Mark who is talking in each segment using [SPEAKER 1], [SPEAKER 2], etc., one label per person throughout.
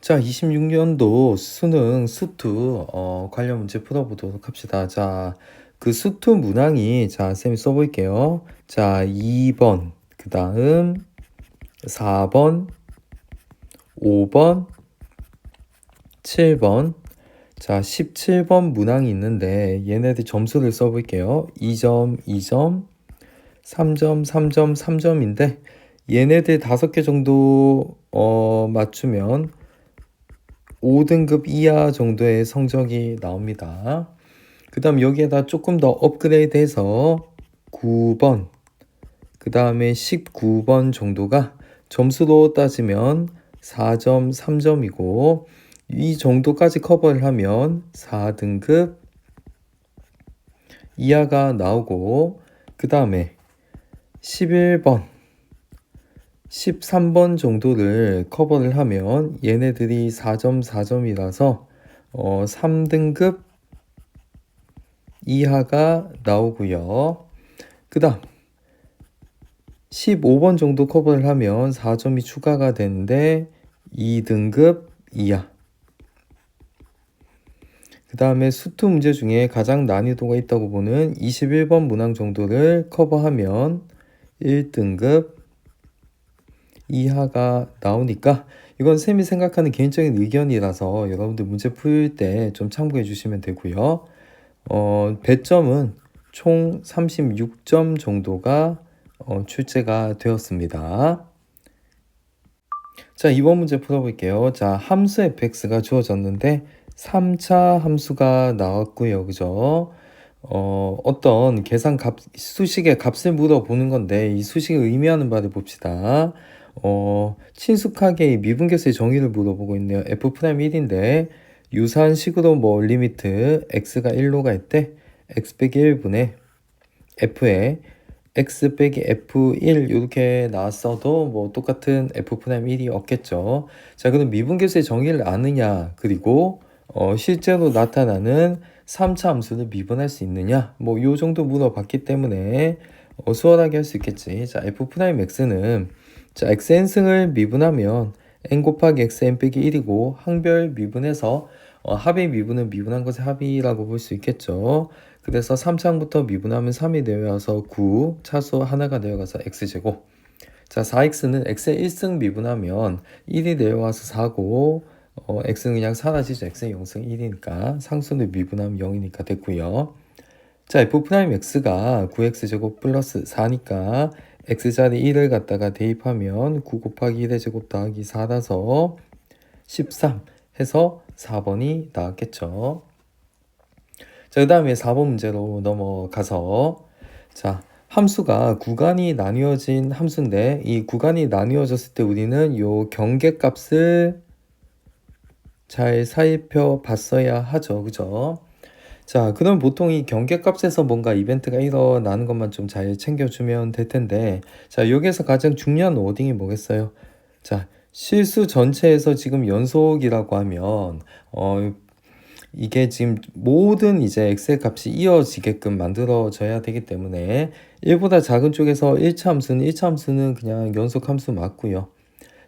[SPEAKER 1] 자, 26년도 수능 수투 관련 문제 풀어보도록 합시다. 자, 그 수투 문항이 자, 쌤이 써볼게요. 자, 2번, 그 다음 4번, 5번, 7번. 자, 17번 문항이 있는데 얘네들 점수를 써볼게요. 2점, 2점, 3점, 3점, 3점인데 얘네들 5개 정도 맞추면 5등급 이하 정도의 성적이 나옵니다. 그 다음 여기에다 조금 더 업그레이드해서 9번, 그 다음에 19번 정도가 점수로 따지면 4점, 3점이고 이 정도까지 커버를 하면 4등급 이하가 나오고 그 다음에 11번, 13번 정도를 커버를 하면 얘네들이 4점, 4점이라서 3등급 이하가 나오고요. 그 다음 15번 정도 커버를 하면 4점이 추가가 되는데 2등급 이하. 그 다음에 수투 문제 중에 가장 난이도가 있다고 보는 21번 문항 정도를 커버하면 1등급 이하가 나오니까 이건 쌤이 생각하는 개인적인 의견이라서 여러분들 문제 풀 때 좀 참고해 주시면 되고요. 배점은 총 36점 정도가 출제가 되었습니다. 자, 이번 문제 풀어볼게요. 자, 함수 fx가 주어졌는데 3차 함수가 나왔고요. 그죠? 어떤 수식의 값을 물어보는 건데 이 수식이 의미하는 바를 봅시다. 친숙하게 이 미분계수의 정의를 물어보고 있네요. f'1인데 유사한 식으로 뭐 리미트 x가 1로 갈 때 x 빼기 1분의 f에 x 빼기 f1 이렇게 나왔어도 뭐 똑같은 f'1이 없겠죠. 자, 그럼 미분계수의 정의를 아느냐, 그리고 실제로 나타나는 3차 함수를 미분할 수 있느냐, 뭐 요 정도 물어봤기 때문에 수월하게 할 수 있겠지. 자, f'x는 자, xn승을 미분하면 n 곱하기 xn 빼기 1이고 항별 미분해서 합의 미분은 미분한 것의 합이라고 볼 수 있겠죠. 그래서 3차항부터 미분하면 3이 내려와서 9, 차수 하나가 내려가서 x제곱. 자, 4x는 x의 1승 미분하면 1이 내려와서 4고 x는 그냥 사라지죠. x의 0승 1이니까 상수를 미분하면 0이니까 됐고요. 자, f'x가 9x제곱 플러스 4니까 x자리 1을 갖다가 대입하면 9 곱하기 1의 제곱 더하기 4라서 13 해서 4번이 나왔겠죠. 자, 그 다음에 4번 문제로 넘어가서 자, 함수가 구간이 나뉘어진 함수인데 이 구간이 나뉘어졌을 때 우리는 요 경계값을 잘 살펴봤어야 하죠. 그죠? 자, 그럼 보통 이 경계값에서 뭔가 이벤트가 일어나는 것만 좀 잘 챙겨주면 될 텐데 자, 여기에서 가장 중요한 워딩이 뭐겠어요? 자, 실수 전체에서 지금 연속이라고 하면 이게 지금 모든 이제 x의 값이 이어지게끔 만들어져야 되기 때문에 1보다 작은 쪽에서 1차 함수는 그냥 연속 함수 맞고요.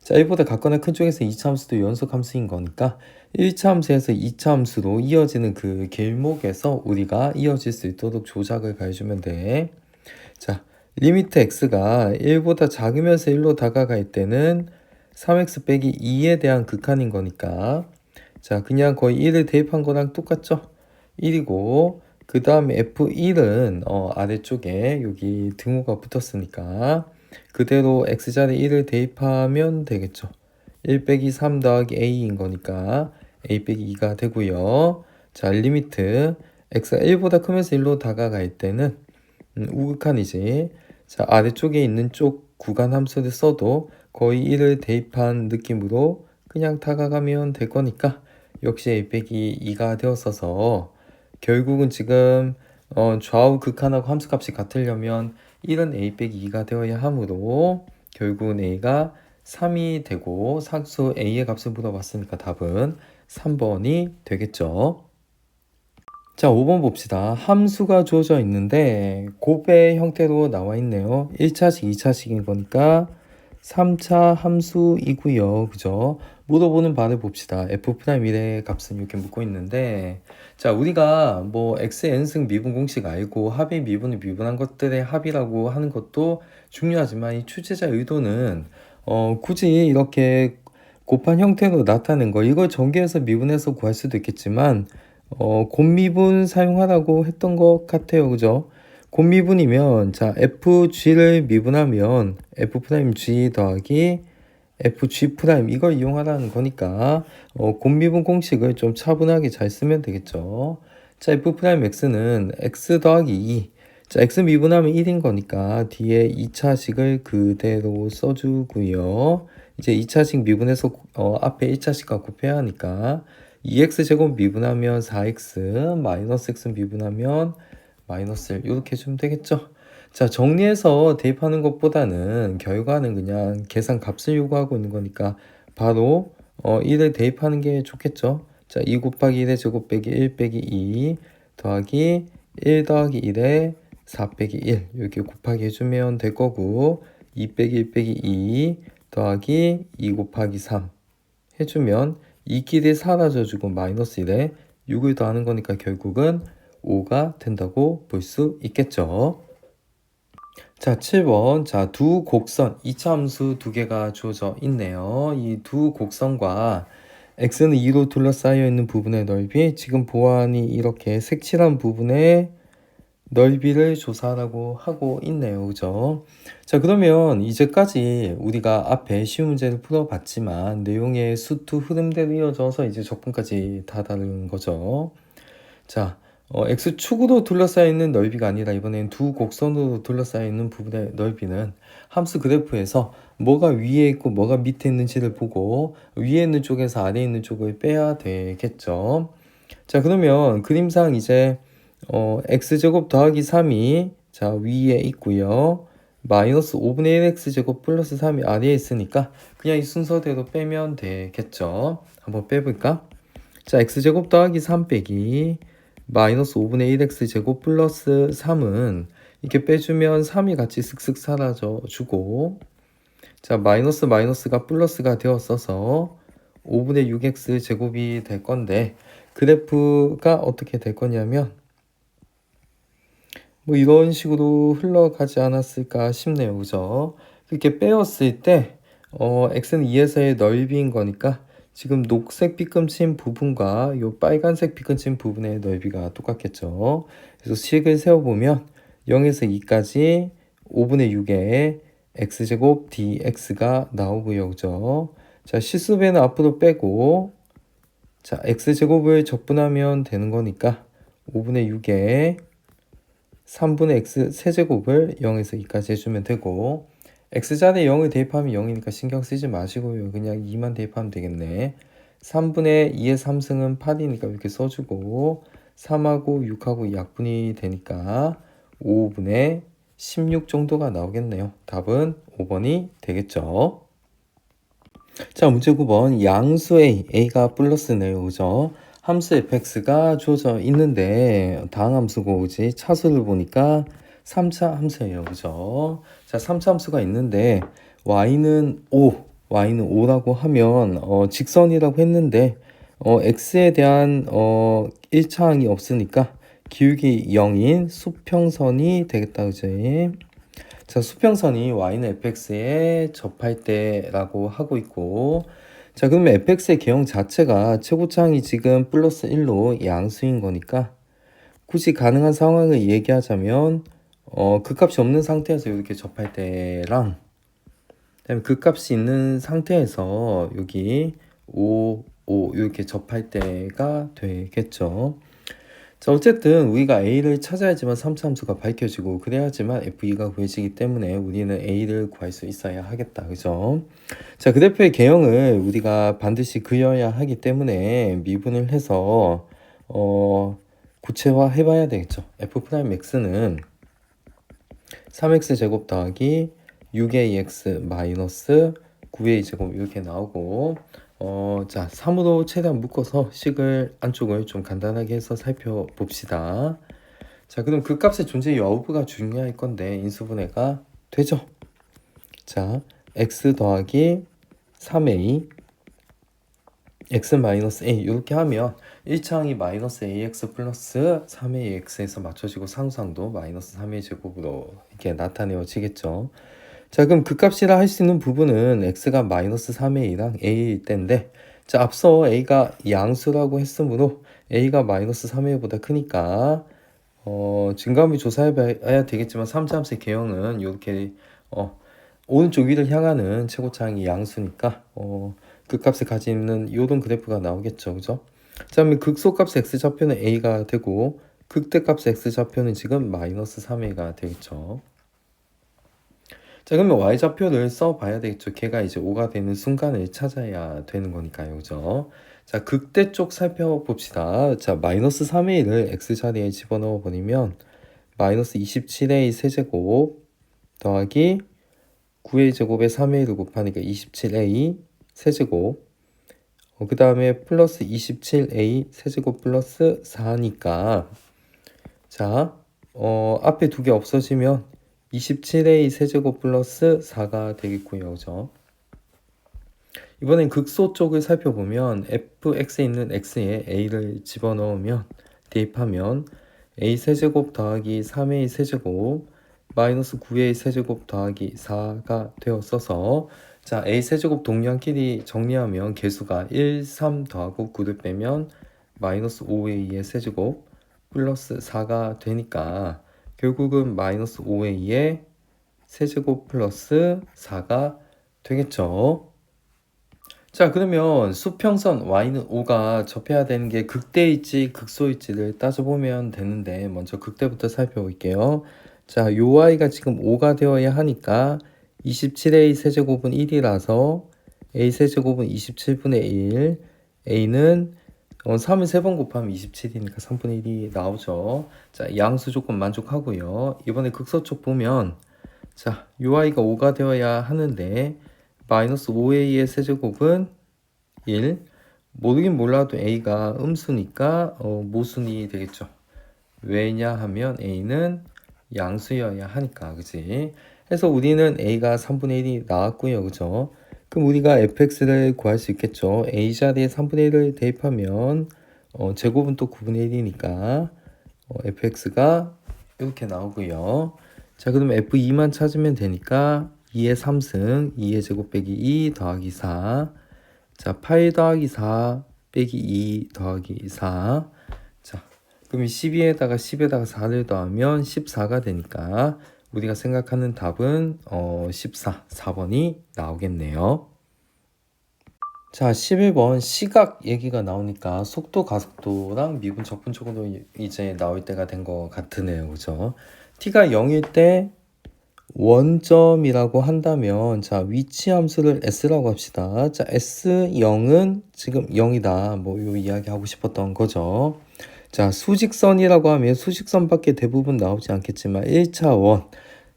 [SPEAKER 1] 자, 1보다 같거나 큰 쪽에서 2차 함수도 연속 함수인 거니까 1차 함수에서 2차 함수로 이어지는 그 길목에서 우리가 이어질 수 있도록 조작을 가해주면 돼. 자, 리미트 x가 1보다 작으면서 1로 다가갈 때는 3x 빼기 2에 대한 극한인 거니까 자, 그냥 거의 1을 대입한 거랑 똑같죠? 1이고 그 다음에 f1은 아래쪽에 여기 등호가 붙었으니까 그대로 x자리 1을 대입하면 되겠죠. 1 빼기 3 더하기 a인 거니까 a 빼기 2가 되고요. 자, 리미트 x가 1보다 크면서 1로 다가갈 때는 우극한이지. 자, 아래쪽에 있는 쪽 구간 함수를 써도 거의 1을 대입한 느낌으로 그냥 다가가면 될 거니까 역시 a 빼기 2가 되었어서 결국은 지금 좌우 극한하고 함수값이 같으려면 1은 a 빼기 2가 되어야 하므로 결국은 a가 3이 되고 상수 a의 값을 물어봤으니까 답은 3번이 되겠죠. 자, 5번 봅시다. 함수가 주어져 있는데 곱의 형태로 나와 있네요. 1차식, 2차식인 거니까 3차 함수이고요. 그죠? 물어보는 바를 봅시다. f'1의 값은 이렇게 묻고 있는데, 자, 우리가 뭐 x의 n승 미분 공식 알고 합의 미분을 미분한 것들의 합이라고 하는 것도 중요하지만 이 출제자의 의도는 굳이 이렇게 곱한 형태로 나타낸 거, 이걸 전개해서 미분해서 구할 수도 있겠지만 곱미분 사용하라고 했던 것 같아요. 그죠? 곱미분이면 자 fg를 미분하면 f'g 더하기 fg' 이걸 이용하라는 거니까 곱미분 공식을 좀 차분하게 잘 쓰면 되겠죠. 자 f'x는 x 더하기 2. 자 x 미분하면 1인 거니까 뒤에 2차식을 그대로 써주고요. 이제 2차식 미분해서 앞에 1차식과 곱해야 하니까 2x제곱 미분하면 4x 마이너스 x 미분하면 마이너스 1 이렇게 해주면 되겠죠. 자 정리해서 대입하는 것보다는 결과는 그냥 계산 값을 요구하고 있는 거니까 바로 1을 대입하는 게 좋겠죠. 자 2 곱하기 1의 제곱 빼기 1 빼기 2 더하기 1 더하기 1의 4 빼기 1 이렇게 곱하기 해주면 될 거고 2 빼기 1 빼기 2 더하기 2 곱하기 3 해주면 이 길이 사라져주고 마이너스 1에 6을 더하는 거니까 결국은 5가 된다고 볼 수 있겠죠. 자 7번 자 두 곡선 2차 함수 두 개가 주어져 있네요. 이 두 곡선과 x는 2로 둘러싸여 있는 부분의 넓이, 지금 보아하니 이렇게 색칠한 부분의 넓이를 조사하라고 하고 있네요. 그죠? 자 그러면 이제까지 우리가 앞에 쉬운 문제를 풀어봤지만 내용의 수투 흐름대로 이어져서 이제 적분까지 다 다른 거죠. 자 x축으로 둘러싸여 있는 넓이가 아니라 이번엔 두 곡선으로 둘러싸여 있는 부분의 넓이는 함수 그래프에서 뭐가 위에 있고 뭐가 밑에 있는지를 보고 위에 있는 쪽에서 아래에 있는 쪽을 빼야 되겠죠. 자 그러면 그림상 이제 x제곱 더하기 3이 자 위에 있고요. 마이너스 5분의 1 x제곱 플러스 3이 아래에 있으니까 그냥 이 순서대로 빼면 되겠죠. 한번 빼볼까? 자 x제곱 더하기 3 빼기 마이너스 5분의 1 x제곱 플러스 3은 이렇게 빼주면 3이 같이 슥슥 사라져 주고, 자 마이너스 마이너스가 플러스가 되었어서 5분의 6x 제곱이 될 건데 그래프가 어떻게 될 거냐면 뭐 이런 식으로 흘러가지 않았을까 싶네요. 그죠? 이렇게 빼었을 때 x는 2에서의 넓이인 거니까 지금 녹색 삐끔친 부분과 이 빨간색 삐끔친 부분의 넓이가 똑같겠죠. 그래서 식을 세워보면 0에서 2까지 5분의 6의 x제곱 dx가 나오고요. 그죠? 자 실수배는 앞으로 빼고 자 x제곱을 적분하면 되는 거니까 5분의 6에 3분의 x 세제곱을 0에서 2까지 해주면 되고, x자리에 0을 대입하면 0이니까 신경 쓰지 마시고요. 그냥 2만 대입하면 되겠네. 3분의 2의 3승은 8이니까 이렇게 써주고 3하고 6하고 약분이 되니까 5분의 16 정도가 나오겠네요. 답은 5번이 되겠죠. 자 문제 9번 양수 a가 플러스네요. 그죠? 함수 fx가 주어져 있는데 다음 함수고 그지? 차수를 보니까 3차 함수예요. 그죠? 자 3차 함수가 있는데 y는 5라고 하면 직선이라고 했는데 x에 대한 1차항이 없으니까 기울기 0인 수평선이 되겠다. 그지? 자 수평선이 y는 fx에 접할 때라고 하고 있고, 자 그러면 fx의 개형 자체가 최고차항이 지금 플러스 1로 양수인 거니까 굳이 가능한 상황을 얘기하자면 그 값이 없는 상태에서 이렇게 접할 때랑 그다음에 그 값이 있는 상태에서 여기 5 이렇게 접할 때가 되겠죠. 자 어쨌든 우리가 a를 찾아야지만 3차 함수가 밝혀지고 그래야지만 f2가 구해지기 때문에 우리는 a를 구할 수 있어야 하겠다. 그죠? 자 그래프의 개형을 우리가 반드시 그려야 하기 때문에 미분을 해서 구체화 해봐야 되겠죠. f'x는 3x 제곱 더하기 6ax 마이너스 9a 제곱 이렇게 나오고 자 3으로 최대한 묶어서 식을 안쪽을 좀 간단하게 해서 살펴봅시다. 자 그럼 그 값의 존재 여부가 중요할 건데 인수분해가 되죠. 자 x 더하기 3a x 마이너스 a 이렇게 하면 1차항이 마이너스 ax 플러스 3ax에서 맞춰지고 상수항도 마이너스 3a 제곱으로 이렇게 나타내어지겠죠. 자, 그럼 극값이라 할 수 있는 부분은 x가 마이너스 3a랑 a일 때인데, 자, 앞서 a가 양수라고 했으므로 a가 마이너스 3a보다 크니까 증가함을 조사해봐야 되겠지만 3차 함수의 개형은 이렇게 오른쪽 위를 향하는 최고차항이 양수니까 극값을 가지는 이런 그래프가 나오겠죠, 그죠? 자, 그러면 극소값 x좌표는 a가 되고 극대값 x좌표는 지금 마이너스 3a가 되겠죠. 자, 그러면 y좌표를 써봐야 되겠죠. 걔가 이제 5가 되는 순간을 찾아야 되는 거니까요, 그죠? 자, 극대 쪽 살펴봅시다. 자, 마이너스 3a를 x자리에 집어넣어 버리면 마이너스 27a 세제곱 더하기 9a 제곱에 3a를 곱하니까 27a 세제곱, 그 다음에 플러스 27a 세제곱 플러스 4니까 자, 앞에 두 개 없어지면 27a 세제곱 플러스 4가 되겠고요, 그죠? 이번엔 극소 쪽을 살펴보면 fx에 있는 x에 a를 집어넣으면 대입하면 a 세제곱 더하기 3a 세제곱 마이너스 9a 세제곱 더하기 4가 되었어서, 자, a 세제곱 동량끼리 정리하면 개수가 1, 3 더하고 9를 빼면 마이너스 5a의 세제곱 플러스 4가 되니까 결국은 마이너스 5a의 세제곱 플러스 4가 되겠죠. 자, 그러면 수평선 y는 5가 접해야 되는 게 극대일지 극소일지를 따져보면 되는데, 먼저 극대부터 살펴볼게요. 자, 요 y가 지금 5가 되어야 하니까 27a 세제곱은 1이라서 a 세제곱은 27분의 1, a는 3을 3번 곱하면 27이니까 3분의 1이 나오죠. 자, 양수 조건 만족하고요. 이번에 극소 쪽 보면, 자, 요 y가 5가 되어야 하는데 마이너스 5a의 세제곱은 1, 모르긴 몰라도 a가 음수니까 모순이 되겠죠. 왜냐 하면 a는 양수여야 하니까, 그치? 해서 우리는 a가 3분의 1이 나왔고요, 그죠? 그럼 우리가 fx를 구할 수 있겠죠. a 자리에 3분의 1을 대입하면 제곱은 또 9분의 1이니까 fx가 이렇게 나오고요. 자, 그럼 f2만 찾으면 되니까 2의 3승 2의 제곱 빼기 2 더하기 4, 자, 8 더하기 4 빼기 2 더하기 4, 자, 그럼 12에다가 10에다가 4를 더하면 14가 되니까 우리가 생각하는 답은 14, 4번이 나오겠네요. 자, 11번 시각 얘기가 나오니까 속도, 가속도랑 미분, 적분 쪽으로 이제 나올 때가 된 것 같으네요, 그죠? t가 0일 때 원점이라고 한다면, 자, 위치 함수를 s라고 합시다. 자, s0은 지금 0이다. 뭐 요 이야기 하고 싶었던 거죠. 자, 수직선이라고 하면 수직선밖에 대부분 나오지 않겠지만 1차 원.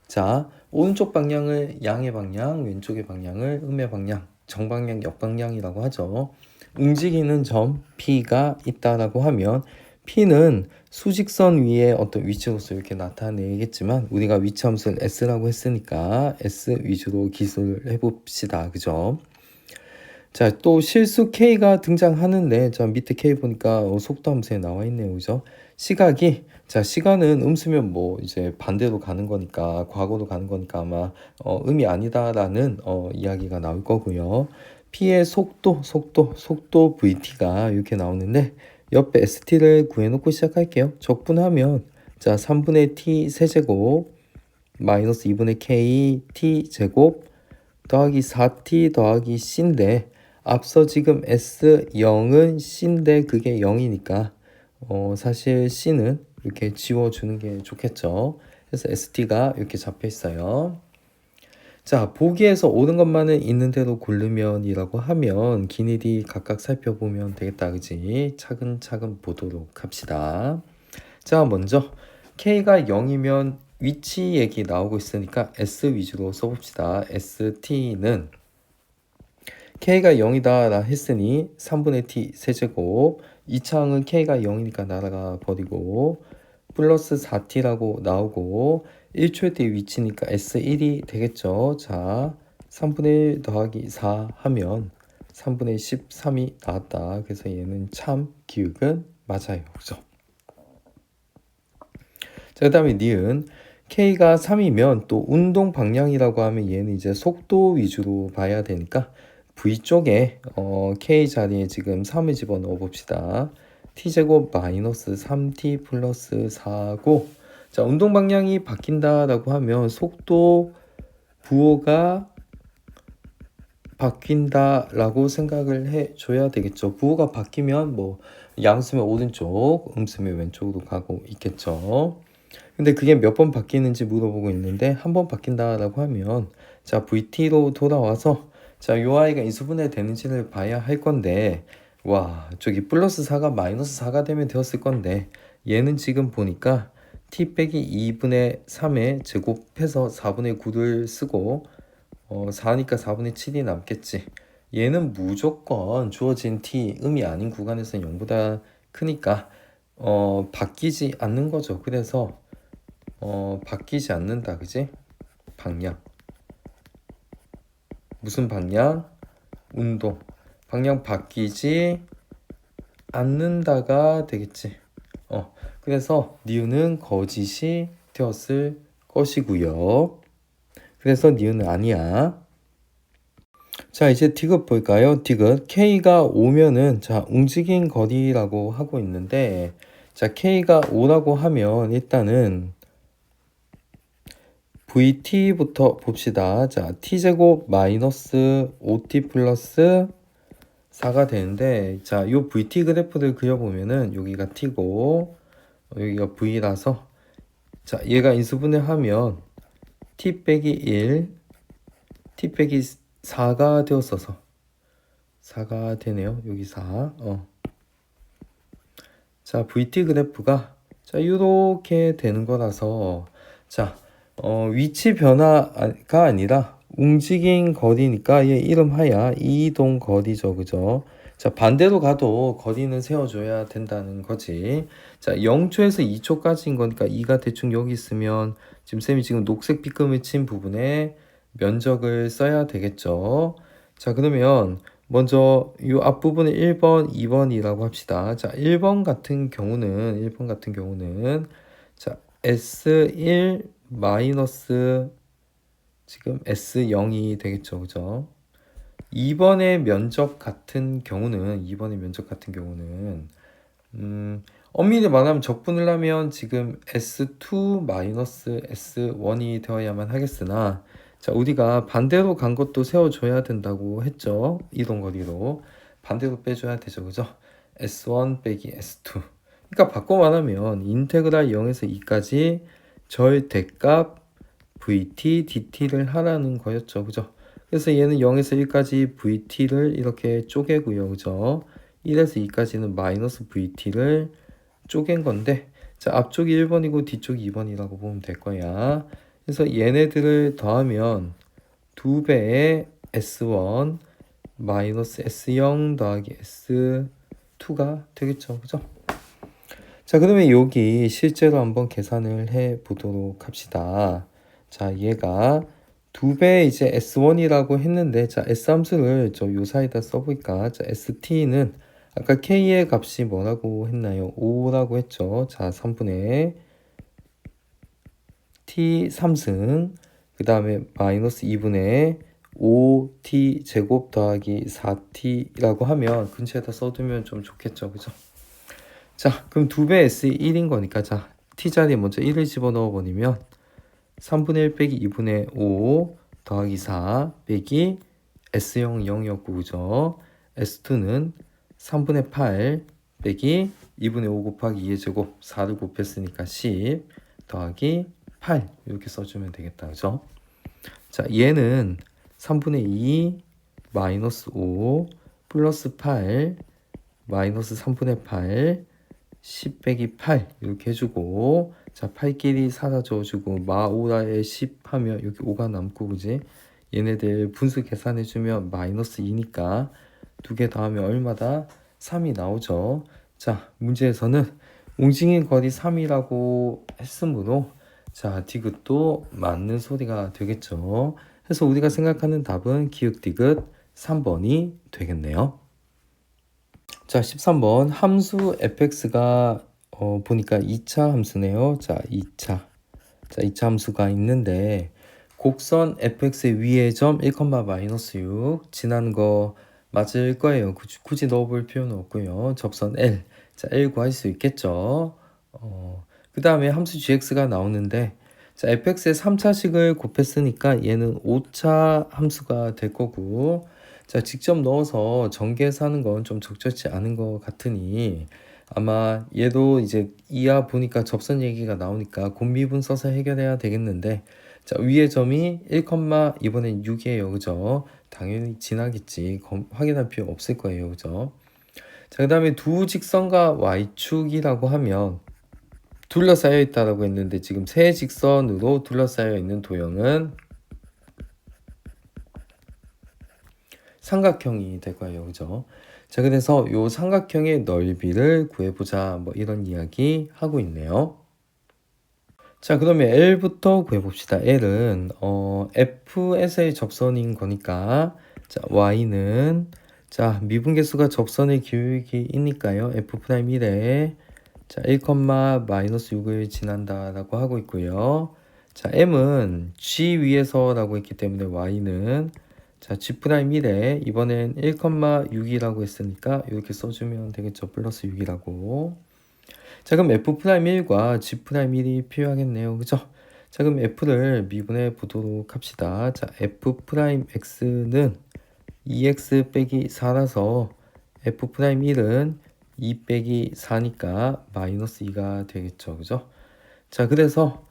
[SPEAKER 1] 자, 오른쪽 방향을 양의 방향, 왼쪽의 방향을 음의 방향, 정방향, 역방향이라고 하죠. 움직이는 점 P가 있다라고 하면 P는 수직선 위에 어떤 위치로서 이렇게 나타내겠지만 우리가 위치 함수를 S라고 했으니까 S 위주로 기술을 해봅시다. 그죠? 자, 또 실수 K가 등장하는데, 자, 밑에 K 보니까 속도 함수에 나와 있네요. 그죠? 시각이, 자, 시간은 음수면 뭐 이제 반대로 가는 거니까, 과거로 가는 거니까 아마 음이 아니다라는 이야기가 나올 거고요. P의 속도 VT가 이렇게 나오는데 옆에 ST를 구해놓고 시작할게요. 적분하면, 자, 3분의 T 세제곱 마이너스 2분의 K T 제곱 더하기 4T 더하기 C인데, 앞서 지금 S0은 C인데 그게 0이니까 사실 C는 이렇게 지워주는 게 좋겠죠. 그래서 ST가 이렇게 잡혀 있어요. 자, 보기에서 옳은 것만은 있는 대로 고르면이라고 하면 길이 각각 살펴보면 되겠다, 그지? 차근차근 보도록 합시다. 자, 먼저 K가 0이면 위치 얘기 나오고 있으니까 S 위주로 써봅시다. ST는 K가 0이다 라 했으니 3분의 T 세제곱, 2차항은 K가 0이니까 날아가 버리고 플러스 4T라고 나오고 1초의 때 위치니까 S1이 되겠죠. 자, 3분의 1 더하기 4 하면 3분의 13이 나왔다. 그래서 얘는 참 기억은 맞아요. 그죠? 자, 그 다음에 니은 K가 3이면 또 운동 방향이라고 하면 얘는 이제 속도 위주로 봐야 되니까 V 쪽에 K 자리에 지금 3을 집어넣어 봅시다. T제곱 마이너스 3T 플러스 4고, 자, 운동 방향이 바뀐다라고 하면 속도 부호가 바뀐다라고 생각을 해줘야 되겠죠. 부호가 바뀌면 뭐 양수면 오른쪽, 음수면 왼쪽으로 가고 있겠죠. 근데 그게 몇 번 바뀌는지 물어보고 있는데 한 번 바뀐다라고 하면 자 VT로 돌아와서 자 요 아이가 인수분해 되는지를 봐야 할 건데 와 저기 플러스 4가 마이너스 4가 되면 되었을 건데 얘는 지금 보니까 t 빼기 2분의 3에 제곱해서 4분의 9를 쓰고 4니까 4분의 7이 남겠지. 얘는 무조건 주어진 t 음이 아닌 구간에서는 0보다 크니까 바뀌지 않는 거죠. 그래서 바뀌지 않는다, 그지? 방향. 무슨 방향? 운동. 방향 바뀌지 않는다가 되겠지. 그래서 니은은 거짓이 되었을 것이고요. 그래서 니은은 아니야. 자, 이제 디귿 볼까요? 디귿. K가 5면은 자, 움직인 거리라고 하고 있는데 자, K가 5라고 하면 일단은 VT부터 봅시다. 자, T제곱 마이너스 5T 플러스 4가 되는데 자, 요 VT 그래프를 그려보면은 여기가 T고 여기가 V라서 자, 얘가 인수분해하면 T 빼기 1, T 빼기 4가 되었어서 4가 되네요. 여기 4. 자, VT 그래프가 자, 요렇게 되는 거라서 자, 위치 변화가 아니라 움직인 거리니까 얘 이름하야 이동 거리죠. 그죠? 자, 반대로 가도 거리는 세워줘야 된다는 거지. 자, 0초에서 2초까지인 거니까 2가 대충 여기 있으면 지금 쌤이 지금 녹색 빗금을 친 부분에 면적을 써야 되겠죠. 자, 그러면 먼저 이 앞부분에 1번, 2번이라고 합시다. 자, 1번 같은 경우는 자, S1 마이너스 지금 S0이 되겠죠. 그죠? 2번의 면적 같은 경우는 엄밀히 말하면 적분을 하면 지금 S2 마이너스 S1이 되어야만 하겠으나 자, 우리가 반대로 간 것도 세워줘야 된다고 했죠. 이동거리로. 반대로 빼줘야 되죠. 그죠? S1 빼기 S2. 그러니까 바꿔 말하면 인테그랄 0에서 2까지 절대값 VT, DT를 하라는 거였죠. 그죠? 그래서 얘는 0에서 1까지 VT를 이렇게 쪼개고요. 그죠? 1에서 2까지는 마이너스 VT를 쪼갠 건데 자, 앞쪽이 1번이고 뒤쪽이 2번이라고 보면 될 거야. 그래서 얘네들을 더하면 2배의 S1 마이너스 S0 더하기 S2가 되겠죠. 그죠? 자, 그러면 여기 실제로 한번 계산을 해 보도록 합시다. 자, 얘가 2배 이제 S1이라고 했는데 자, S 함수를 저 요 사이에다 써볼까? 자, ST는 아까 K의 값이 뭐라고 했나요? 5라고 했죠. 자, 3분의 T 3승 그 다음에 마이너스 2분의 5T 제곱 더하기 4T라고 하면 근처에다 써두면 좀 좋겠죠. 그죠? 자, 그럼 2배 S 1인 거니까 자, T 자리에 먼저 1을 집어넣어 버리면 3분의 1 빼기 2분의 5 더하기 4 빼기 S0 0이었고 그죠? S2는 3분의 8 빼기 2분의 5 곱하기 2의 제곱 4를 곱했으니까 10 더하기 8 이렇게 써주면 되겠다. 그죠? 자, 얘는 3분의 2 마이너스 5 플러스 8 마이너스 3분의 8 10 빼기 8 이렇게 해주고 자 8끼리 사라져주고 마5라에 10 하면 여기 5가 남고 그지? 얘네들 분수 계산해주면 마이너스 2니까 두 개 더하면 얼마다? 3이 나오죠. 자, 문제에서는 움직인 거리 3이라고 했으므로 자, 디귿도 맞는 소리가 되겠죠. 그래서 우리가 생각하는 답은 기역 디귿 3번이 되겠네요. 자, 13번 함수 fx가 보니까 2차 함수네요. 자, 2차 함수가 있는데 곡선 fx의 위의 점 1,-6 지난 거 맞을 거예요. 굳이 넣어볼 필요는 없고요. 접선 L. 자, L 구할 수 있겠죠. 그 다음에 함수 gx가 나오는데 자, fx의 3차식을 곱했으니까 얘는 5차 함수가 될 거고 자, 직접 넣어서 전개해서 하는 건 좀 적절치 않은 것 같으니 아마 얘도 이제 이하 보니까 접선 얘기가 나오니까 곱미분 써서 해결해야 되겠는데 자, 위의 점이 1, 이번엔 6이에요. 그죠? 당연히 지나겠지. 확인할 필요 없을 거예요. 그죠? 자, 그 다음에 두 직선과 y축이라고 하면 둘러싸여 있다라고 했는데 지금 세 직선으로 둘러싸여 있는 도형은 삼각형이 될 거예요. 그죠? 자, 그래서 요 삼각형의 넓이를 구해보자. 뭐 이런 이야기 하고 있네요. 자, 그러면 L부터 구해봅시다. L은 F에서의 접선인 거니까 자, Y는 자, 미분계수가 접선의 기울기이니까요. F'1에 자, 1,-6을 지난다라고 하고 있고요. 자, M은 G 위에서라고 했기 때문에 Y는 자, G'1에 이번엔 1,6이라고 했으니까 이렇게 써주면 되겠죠. 플러스 6이라고. 자, 그럼 F'1과 G'1이 필요하겠네요. 그죠? 자, 그럼 F를 미분해 보도록 합시다. 자, F'X는 2X 빼기 4라서 F'1은 2 빼기 4니까 마이너스 2가 되겠죠. 그죠? 자, 그래서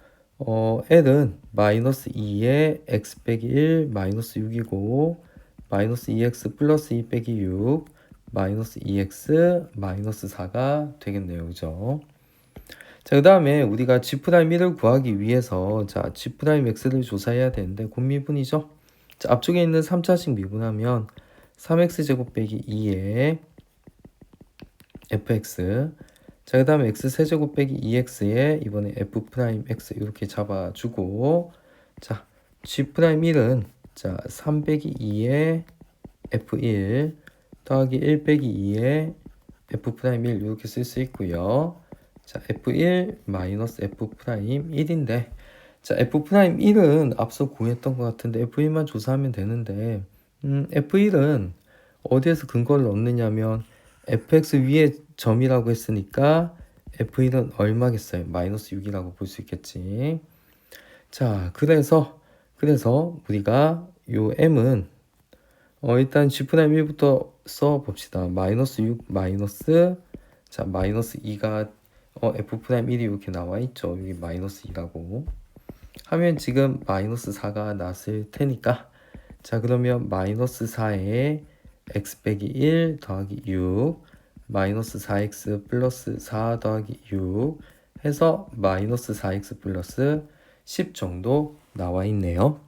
[SPEAKER 1] L은 마이너스 2에 X 빼기 1 마이너스 6이고 마이너스 2X 플러스 2 빼기 6 마이너스 2X 마이너스 4가 되겠네요. 그죠? 자, 그 다음에 우리가 G'1을 구하기 위해서 자, G'X를 조사해야 되는데 곱미분이죠. 자, 앞쪽에 있는 3차식 미분하면 3X제곱 빼기 2에 fx 자, 그 다음에 x세제곱 빼기 2x에 이번에 f'x 이렇게 잡아주고 자, G'1은 자, 3 빼기 2에 f1 더하기 1 빼기 2에 f'1 이렇게 쓸 수 있고요. 자, f1 마이너스 f'1인데 자, f'1은 앞서 구했던 것 같은데 f1만 조사하면 되는데 f1은 어디에서 근거를 얻느냐면 fx 위에 점이라고 했으니까 f1은 얼마겠어요? 마이너스 6이라고 볼 수 있겠지. 자, 그래서 우리가 요 m은 일단 G'1부터 써봅시다. 마이너스 6 마이너스 자, 마이너스 2가 F'1이 이렇게 나와 있죠. 여기 마이너스 2라고 하면 지금 마이너스 4가 났을 테니까 자, 그러면 마이너스 4에 x 빼기 1 더하기 6 마이너스 4x 플러스 4 더하기 6 해서 마이너스 4x 플러스 10 정도 나와 있네요.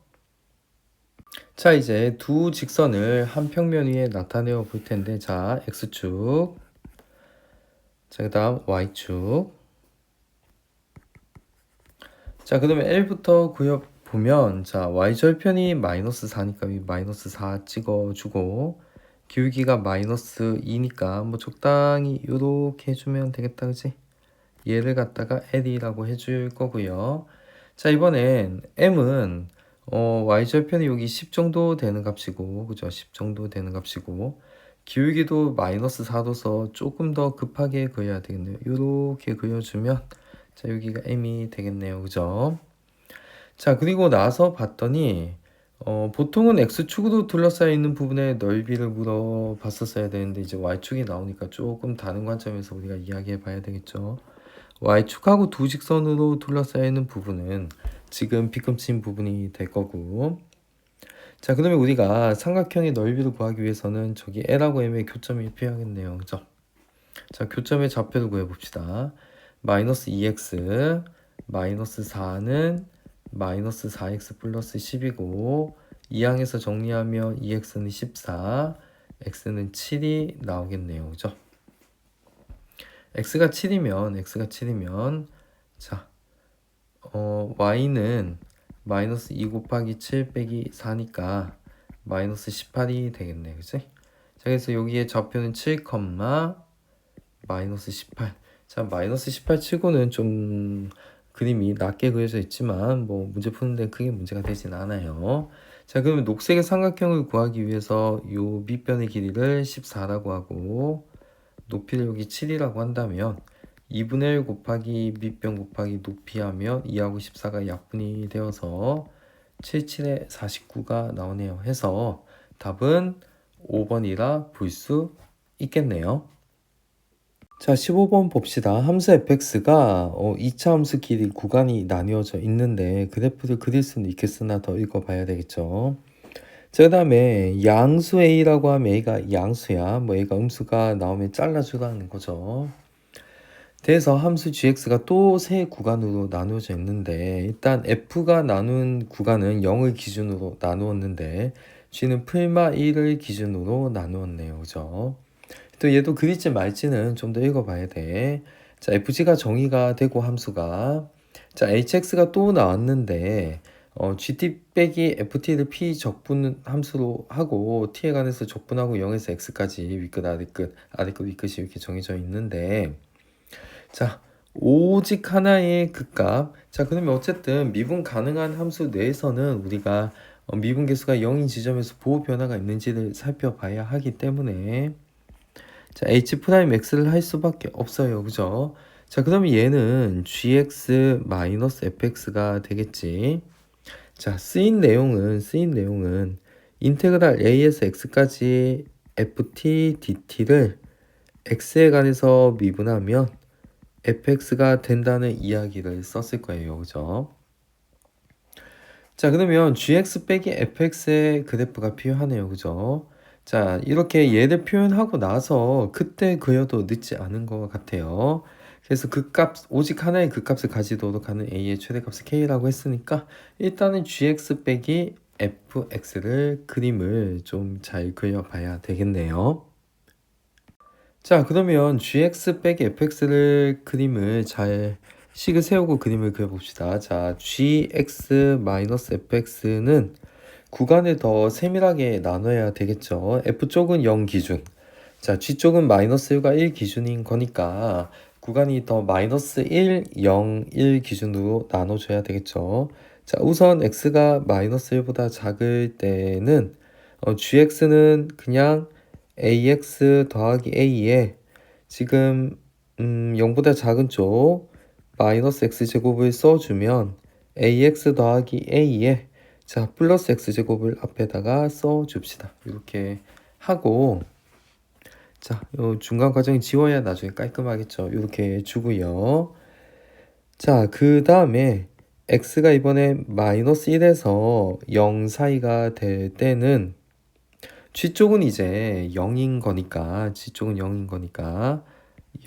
[SPEAKER 1] 자, 이제 두 직선을 한 평면 위에 나타내어 볼 텐데 자, x축 자, 그 다음 y축 자, 그러면 L부터 보면 자, y절편이 마이너스 4니까 이 마이너스 4 찍어주고 기울기가 마이너스 2니까 뭐 적당히 이렇게 해주면 되겠다. 그지? 얘를 갖다가 L이라고 해줄 거고요. 자, 이번엔 M은 y절편이 여기 10 정도 되는 값이고 그죠? 10 정도 되는 값이고 기울기도 마이너스 4도서 조금 더 급하게 그려야 되겠네요. 이렇게 그려주면 자, 여기가 M이 되겠네요. 그죠? 자, 그리고 나서 봤더니 보통은 X축으로 둘러싸여 있는 부분의 넓이를 물어봤었어야 되는데 이제 Y축이 나오니까 조금 다른 관점에서 우리가 이야기해 봐야 되겠죠. Y축하고 두 직선으로 둘러싸여 있는 부분은 지금 빗금친 부분이 될 거고 자, 그러면 우리가 삼각형의 넓이를 구하기 위해서는 저기 L하고 M의 교점이 필요하겠네요. 그죠? 자, 교점의 좌표를 구해봅시다. 마이너스 2x 마이너스 4는 마이너스 4x 플러스 10이고 2항에서 정리하면 2x는 14 x는 7이 나오겠네요. 그죠? x가 7이면 자 y는 마이너스 2 곱하기 7 빼기 4니까 마이너스 18이 되겠네. 그치? 자, 그래서 여기에 좌표는 7, 마이너스 18. 자, 마이너스 18 치고는 좀 그림이 낮게 그려져 있지만 뭐 문제 푸는 데 크게 문제가 되진 않아요. 자, 그러면 녹색의 삼각형을 구하기 위해서 요 밑변의 길이를 14라고 하고 높이를 여기 7이라고 한다면 2분의 1 곱하기 밑변 곱하기 높이 하면 2하고 14가 약분이 되어서 7, 7에 49가 나오네요. 해서 답은 5번이라 볼 수 있겠네요. 자, 15번 봅시다. 함수 fx가 2차 함수 길이 구간이 나뉘어져 있는데 그래프를 그릴 수는 있겠으나 더 읽어봐야 되겠죠. 자, 그 다음에 양수 a라고 하면 a가 양수야. 뭐 a가 음수가 나오면 잘라주라는 거죠. 그래서 함수 gx가 또 세 구간으로 나누어져 있는데 일단 f가 나눈 구간은 0을 기준으로 나누었는데 g는 풀마 1을 기준으로 나누었네요. 그죠? 또 얘도 그릴지 말지는 좀 더 읽어봐야 돼. 자, fg가 정의가 되고 함수가 자, hx가 또 나왔는데 gt 빼기 ft를 p 적분 함수로 하고 t에 관해서 적분하고 0에서 x까지 윗끝 아래끝 윗끝이 이렇게 정해져 있는데 자, 오직 하나의 극값. 자, 그러면 어쨌든 미분 가능한 함수 내에서는 우리가 미분 계수가 0인 지점에서 보호 변화가 있는지를 살펴봐야 하기 때문에 자, h'x를 할 수밖에 없어요. 그죠? 자, 그러면 얘는 gx-fx가 되겠지. 자, 쓰인 내용은 인테그랄 a에서 x까지 ft dt를 x에 관해서 미분하면 fx가 된다는 이야기를 썼을 거예요. 그죠? 자, 그러면 gx 빼기 fx의 그래프가 필요하네요. 그죠? 자, 이렇게 얘를 표현하고 나서 그때 그려도 늦지 않은 것 같아요. 그래서 오직 하나의 극값을 가지도록 하는 a의 최대값을 k라고 했으니까 일단은 gx 빼기 fx를 그림을 좀 잘 그려봐야 되겠네요. 자, 그러면 gx 빼기 fx를 그림을 잘 식을 세우고 그림을 그려봅시다. 자, gx-fx는 구간을 더 세밀하게 나눠야 되겠죠. f쪽은 0 기준. 자, g쪽은 마이너스 1과 1 기준인 거니까 구간이 더 마이너스 1, 0, 1 기준으로 나눠줘야 되겠죠. 자, 우선 x가 마이너스 1보다 작을 때는 gx는 그냥 ax 더하기 a에 지금 0보다 작은 쪽 마이너스 x제곱을 써주면 ax 더하기 a에 자 플러스 x제곱을 앞에다가 써줍시다. 이렇게 하고 자, 요 중간 과정이 지워야 나중에 깔끔하겠죠. 이렇게 주고요. 자, 그 다음에 x가 이번에 마이너스 1에서 0 사이가 될 때는 G쪽은 이제 0인 거니까 G쪽은 0인 거니까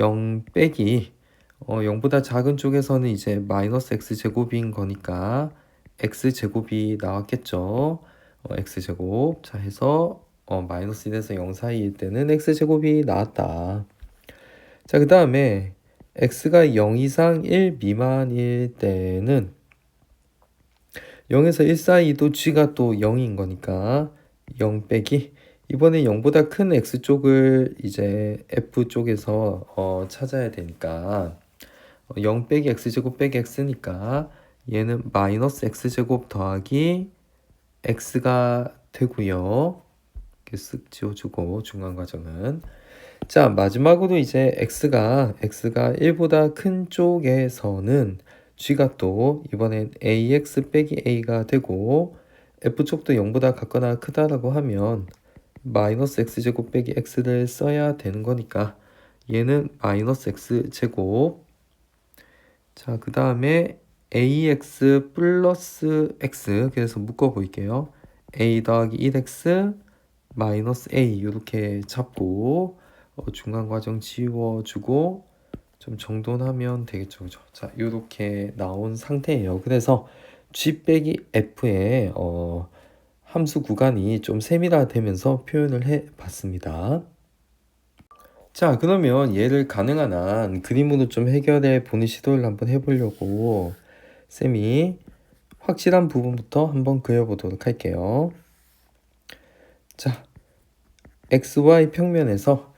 [SPEAKER 1] 0 빼기 0보다 작은 쪽에서는 이제 마이너스 x제곱인 거니까 x제곱이 나왔겠죠. x제곱 자 해서 마이너스 1에서 0 사이일 때는 x제곱이 나왔다. 자, 그 다음에 x가 0 이상 1 미만일 때는 0에서 1 사이도 g가 또 0인 거니까 0 빼기 이번에 0보다 큰 x쪽을 이제 f쪽에서 찾아야 되니까 0 빼기 x제곱 빼기 x니까 얘는 마이너스 x제곱 더하기 x가 되고요. 이렇게 쓱 지워주고 중간 과정은 자, 마지막으로 이제 x가 1보다 큰 쪽에서는 g가 또 이번엔 ax 빼기 a가 되고 f쪽도 0보다 같거나 크다라고 하면 마이너스 x제곱 빼기 x를 써야 되는 거니까 얘는 마이너스 x제곱 자, 그 다음에 ax 플러스 x 그래서 묶어 볼게요. a 더하기 1x 마이너스 a 이렇게 잡고 중간 과정 지워주고 좀 정돈하면 되겠죠. 그죠? 자, 이렇게 나온 상태예요. 그래서 g 빼기 f의 함수 구간이 좀 세밀화되면서 표현을 해 봤습니다. 자, 그러면 얘를 가능한 한 그림으로 좀 해결해 보는 시도를 한번 해보려고 쌤이 확실한 부분부터 한번 그려보도록 할게요. 자, xy 평면에서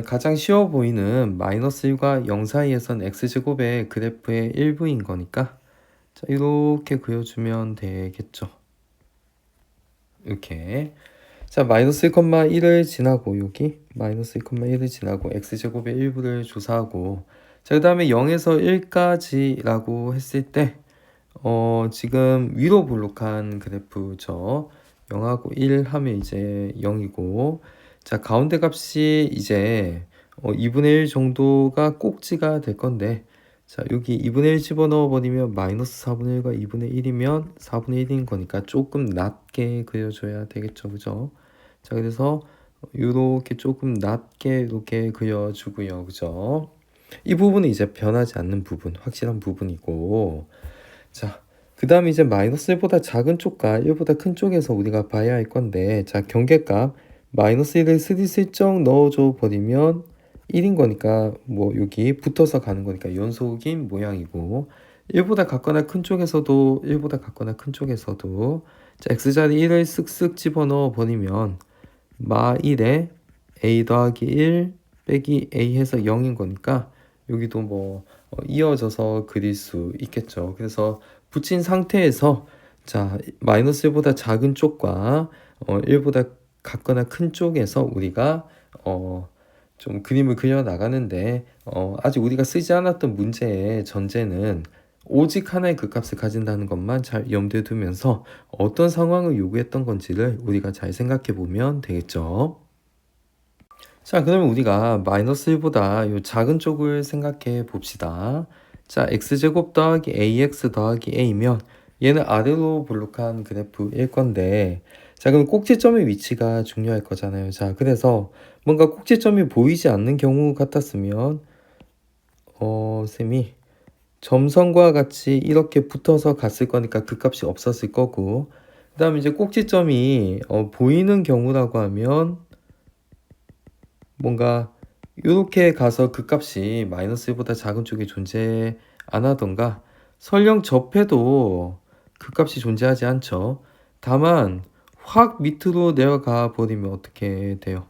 [SPEAKER 1] 가장 쉬워 보이는 마이너스 1과 0 사이에선 x제곱의 그래프의 일부인 거니까 자, 이렇게 그려주면 되겠죠. 이렇게. 자, 마이너스 1,1을 지나고 여기 마이너스 1,1을 지나고 x제곱의 일부를 조사하고 자, 그 다음에 0에서 1까지라고 했을 때 지금 위로 볼록한 그래프죠. 0하고 1 하면 이제 0이고 자, 가운데 값이 이제 2분의 1 정도가 꼭지가 될 건데 자, 여기 2분의 1 집어넣어 버리면 마이너스 4분의 1과 2분의 1이면 4분의 1인 거니까 조금 낮게 그려줘야 되겠죠. 그죠? 자, 그래서 이렇게 조금 낮게 이렇게 그려주고요. 그죠? 이 부분은 이제 변하지 않는 부분, 확실한 부분이고 자, 그 다음에 이제 마이너스 1보다 작은 쪽과 1보다 큰 쪽에서 우리가 봐야 할 건데 자, 경계값 마이너스 1을 슬쩍 넣어줘 버리면 1인 거니까 뭐 여기 붙어서 가는 거니까 연속인 모양이고 1보다 같거나 큰 쪽에서도 1보다 같거나 큰 쪽에서도 자, x자리 1을 쓱쓱 집어넣어 버리면 마 1에 a 더하기 1 빼기 a 해서 0인 거니까 여기도 뭐 이어져서 그릴 수 있겠죠. 그래서 붙인 상태에서 자, 마이너스 1보다 작은 쪽과 1보다 같거나 큰 쪽에서 우리가 좀 그림을 그려 나가는데 아직 우리가 쓰지 않았던 문제의 전제는 오직 하나의 극값을 가진다는 것만 잘 염두에 두면서 어떤 상황을 요구했던 건지를 우리가 잘 생각해 보면 되겠죠. 자, 그러면 우리가 마이너스 1보다 요 작은 쪽을 생각해 봅시다. 자, x제곱 더하기 ax 더하기 a면 얘는 아래로 볼록한 그래프일 건데 자, 그럼 꼭지점의 위치가 중요할 거잖아요. 자, 그래서 뭔가 꼭지점이 보이지 않는 경우 같았으면 쌤이 점선과 같이 이렇게 붙어서 갔을 거니까 그 값이 없었을 거고 그 다음에 이제 꼭지점이 보이는 경우라고 하면 뭔가 이렇게 가서 그 값이 마이너스 1보다 작은 쪽이 존재 안 하던가 설령 접해도 그 값이 존재하지 않죠. 다만 확 밑으로 내려가 버리면 어떻게 돼요?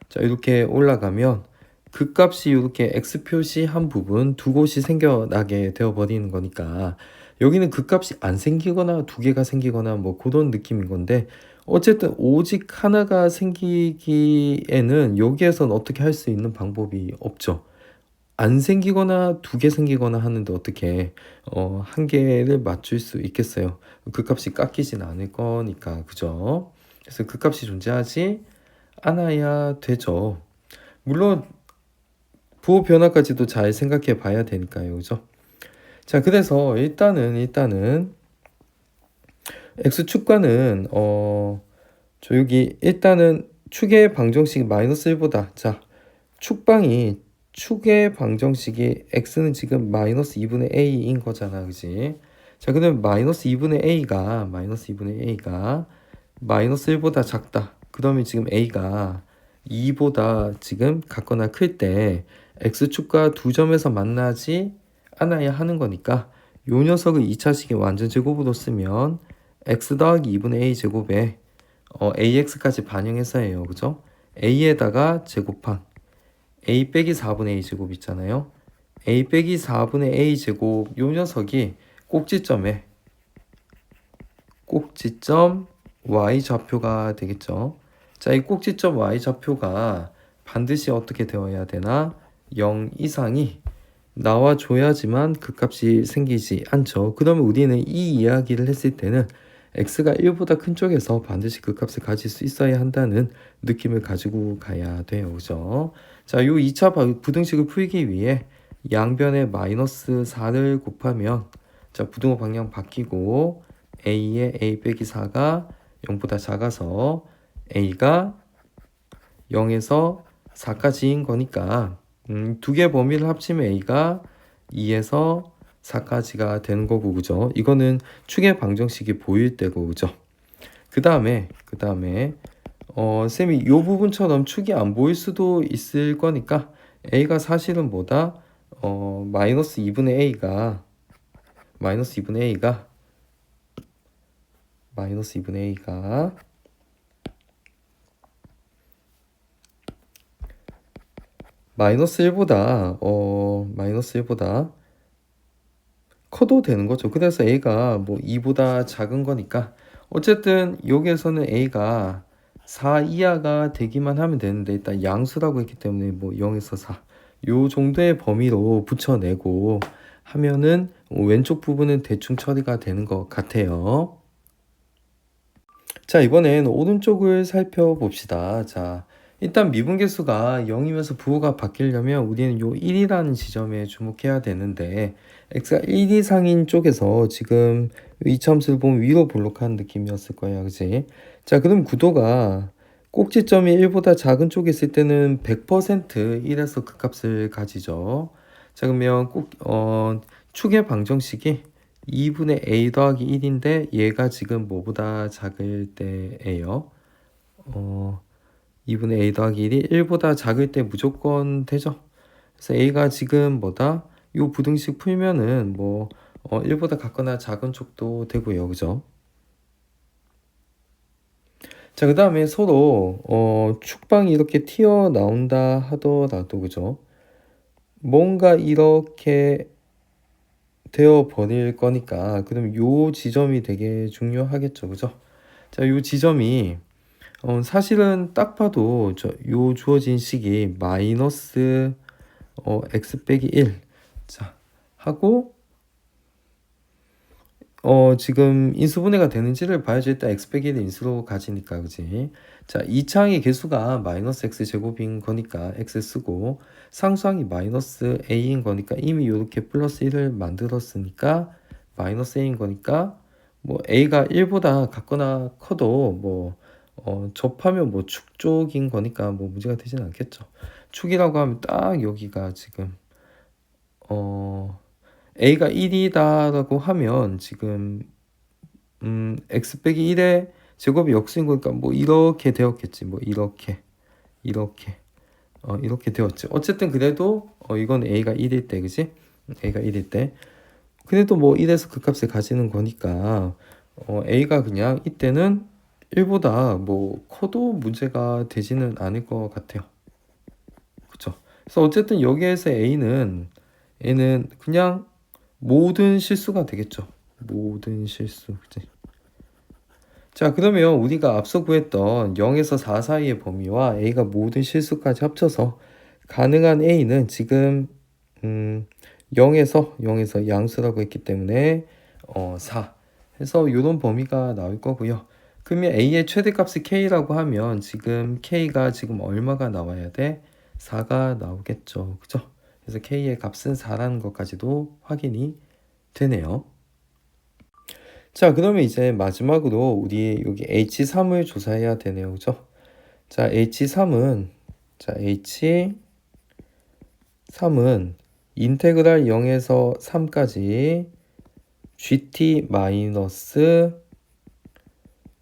[SPEAKER 1] 자, 이렇게 올라가면 그 값이 이렇게 x 표시한 부분 두 곳이 생겨나게 되어 버리는 거니까 여기는 그 값이 안 생기거나 두 개가 생기거나 뭐 그런 느낌인 건데 어쨌든 오직 하나가 생기기에는 여기에선 어떻게 할 수 있는 방법이 없죠. 안 생기거나 두 개 생기거나 하는데 어떻게 한 개를 맞출 수 있겠어요. 그 값이 깎이진 않을 거니까 그죠? 그래서 그 값이 존재하지 않아야 되죠. 물론 부호 변화까지도 잘 생각해 봐야 되니까요. 그죠? 자, 그래서 일단은 x축과는 저 여기 일단은 축의 방정식이 마이너스 1보다 자, 축의 방정식이 x는 지금 마이너스 2분의 a인 거잖아. 그지? 자, 그러면 마이너스 2분의 a가 마이너스 1보다 작다. 그러면 지금 a가 2보다 지금 같거나 클 때 x축과 두 점에서 만나지 않아야 하는 거니까 요 녀석을 2차식의 완전 제곱으로 쓰면 x 더하기 2분의 a 제곱에 ax까지 반영해서 해요. 그죠? a에다가 제곱한 a 빼기 4분의 a 제곱 있잖아요. a 빼기 4분의 a 제곱 요 녀석이 꼭지점 y 좌표가 되겠죠. 자, 이 꼭지점 y 좌표가 반드시 어떻게 되어야 되나? 0 이상이 나와줘야지만 그 값이 생기지 않죠. 그러면 우리는 이 이야기를 했을 때는 x가 1보다 큰 쪽에서 반드시 그 값을 가질 수 있어야 한다는 느낌을 가지고 가야 돼요. 그죠? 자, 요 2차 부등식을 풀기 위해 양변에 마이너스 4를 곱하면 자, 부등호 방향 바뀌고 a의 a 빼기 4가 0보다 작아서 a가 0에서 4까지인 거니까 두 개 범위를 합치면 a가 2에서 4까지가 되는 거고 그죠? 이거는 축의 방정식이 보일 때고 그죠? 그 다음에 쌤이 이 부분처럼 축이 안 보일 수도 있을 거니까 a가 사실은 뭐다? 마이너스 2분의 a가 마이너스 2분의 a가 마이너스 1보다 마이너스 1보다 커도 되는 거죠. 그래서 a가 뭐 2보다 작은 거니까 어쨌든 여기에서는 a가 4 이하가 되기만 하면 되는데 일단 양수라고 했기 때문에 뭐 0에서 4 요 정도의 범위로 붙여내고 하면은 왼쪽 부분은 대충 처리가 되는 것 같아요. 자, 이번엔 오른쪽을 살펴봅시다. 자, 일단 미분계수가 0이면서 부호가 바뀌려면 우리는 요 1이라는 지점에 주목해야 되는데 x가 1 이상인 쪽에서 지금 이차함수를 보면 위로 볼록한 느낌이었을 거예요. 그지? 자, 그럼 구도가 꼭지점이 1보다 작은 쪽에 있을 때는 100% 1에서 그 값을 가지죠. 자, 그러면 축의 방정식이 2분의 a 더하기 1인데 얘가 지금 뭐보다 작을 때예요. 2분의 a 더하기 1이 1보다 작을 때 무조건 되죠. 그래서 a가 지금 뭐다? 요 부등식 풀면은 뭐 1보다 같거나 작은 쪽도 되고요. 그죠? 자, 그 다음에 서로 축방이 이렇게 튀어나온다 하더라도 그죠? 뭔가 이렇게 되어 버릴 거니까 그럼 요 지점이 되게 중요하겠죠. 그죠? 자, 요 지점이 사실은 딱 봐도 요 주어진 식이 마이너스 x 빼기 1 자, 하고 지금 인수분해가 되는지를 봐야지. 일단 x 빼기 1을 인수로 가지니까 그지. 자, 2차항의 개수가 마이너스 x 제곱인 거니까 x 쓰고 상수항이 마이너스 a인 거니까 이미 이렇게 플러스 1을 만들었으니까 마이너스 a인 거니까 뭐 a가 1보다 같거나 커도 뭐 접하면 뭐 축 쪽인 거니까 뭐 문제가 되진 않겠죠. 축이라고 하면 딱 여기가 지금 a가 1이다라고 하면 지금 x 빼기 1의 제곱이 역수인 거니까 뭐 이렇게 되었겠지. 뭐 이렇게 이렇게 되었지. 어쨌든 그래도 이건 a가 1일 때 그지? a가 1일 때 그래도 뭐 1에서 그 값을 가지는 거니까 a가 그냥 이때는 1보다 뭐 커도 문제가 되지는 않을 것 같아요. 그쵸? 그래서 어쨌든 여기에서 a는 그냥 모든 실수가 되겠죠. 모든 실수. 그치? 자, 그러면 우리가 앞서 구했던 0에서 4 사이의 범위와 a가 모든 실수까지 합쳐서 가능한 a는 지금 0에서 양수라고 했기 때문에 4 해서 이런 범위가 나올 거고요. 그러면 a의 최대값이 k라고 하면 지금 k가 지금 얼마가 나와야 돼? 4가 나오겠죠. 그죠? 그래서 k의 값은 4라는 것까지도 확인이 되네요. 자, 그러면 이제 마지막으로 우리 여기 H3을 조사해야 되네요. 그죠? 자, H3은 인테그랄 0에서 3까지 gt 마이너스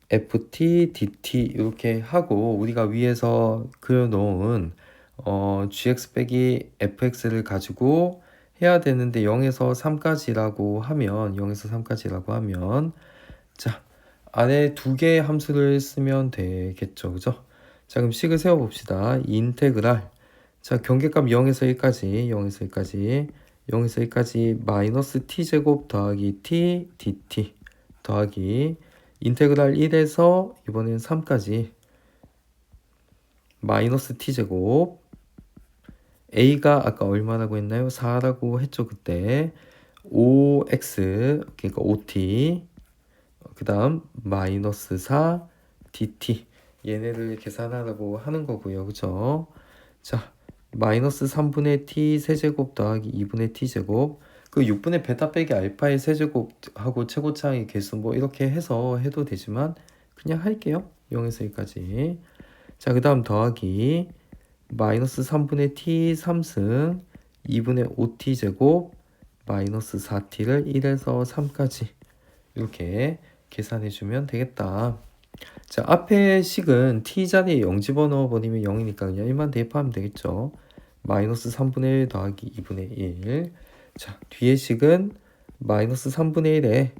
[SPEAKER 1] ft dt 이렇게 하고 우리가 위에서 그려놓은 gx 빼기 fx를 가지고 해야 되는데 0에서 3까지라고 하면 자, 아래 두 개의 함수를 쓰면 되겠죠. 그죠? 자, 그럼 식을 세워 봅시다. 인테그랄. 자, 경계값 0에서 1까지 마이너스 t제곱 더하기 t dt 더하기 인테그랄 1에서 이번엔 3까지 마이너스 t제곱 a가 아까 얼마라고 했나요? 4라고 했죠. 그때 5x 그러니까 5t 그 다음 마이너스 4 dt 얘네를 계산하라고 하는 거고요. 그죠? 자, 마이너스 3분의 t 세제곱 더하기 2분의 t 제곱 그 6분의 베타 빼기 알파의 세제곱하고 최고차항의 개수 뭐 이렇게 해서 해도 되지만 그냥 할게요. 0에서 1까지. 자, 그 다음 더하기 마이너스 3분의 t 3승 2분의 5t 제곱 마이너스 4t를 1에서 3까지 이렇게 계산해주면 되겠다. 자, 앞에 식은 t 자리에 0 집어넣어 버리면 0이니까 그냥 1만 대입하면 되겠죠. 마이너스 3분의 1 더하기 2분의 1. 자, 뒤에 식은 마이너스 3분의 1에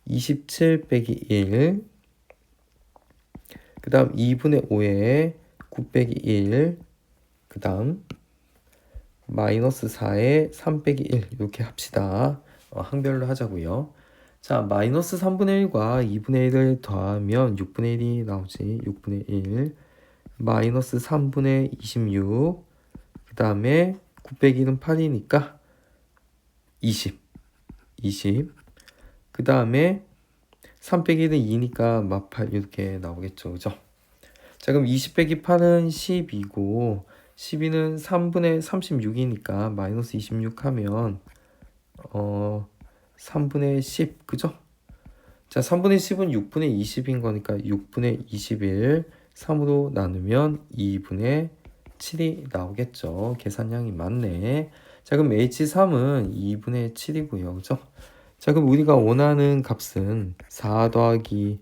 [SPEAKER 1] 27 빼기 1. 그 다음 2분의 5에 9 빼기 1. 그 다음 마이너스 4에 3 빼기 1 이렇게 합시다. 항별로 하자고요. 자, 마이너스 3분의 1과 2분의 1을 더하면 6분의 1이 나오지. 6분의 1 마이너스 3분의 26 그 다음에 9 빼기 1은 8이니까 20 그 다음에 3 빼기 1은 2니까 막 8 이렇게 나오겠죠. 그죠? 자, 그럼 20 빼기 8은 12고 12는 3분의 36이니까 마이너스 26 하면 3분의 10 그죠? 자, 3분의 10은 6분의 20인 거니까 6분의 21 3으로 나누면 2분의 7이 나오겠죠. 계산량이 맞네. 자, 그럼 H3은 2분의 7이고요. 그죠? 자, 그럼 우리가 원하는 값은 4 더하기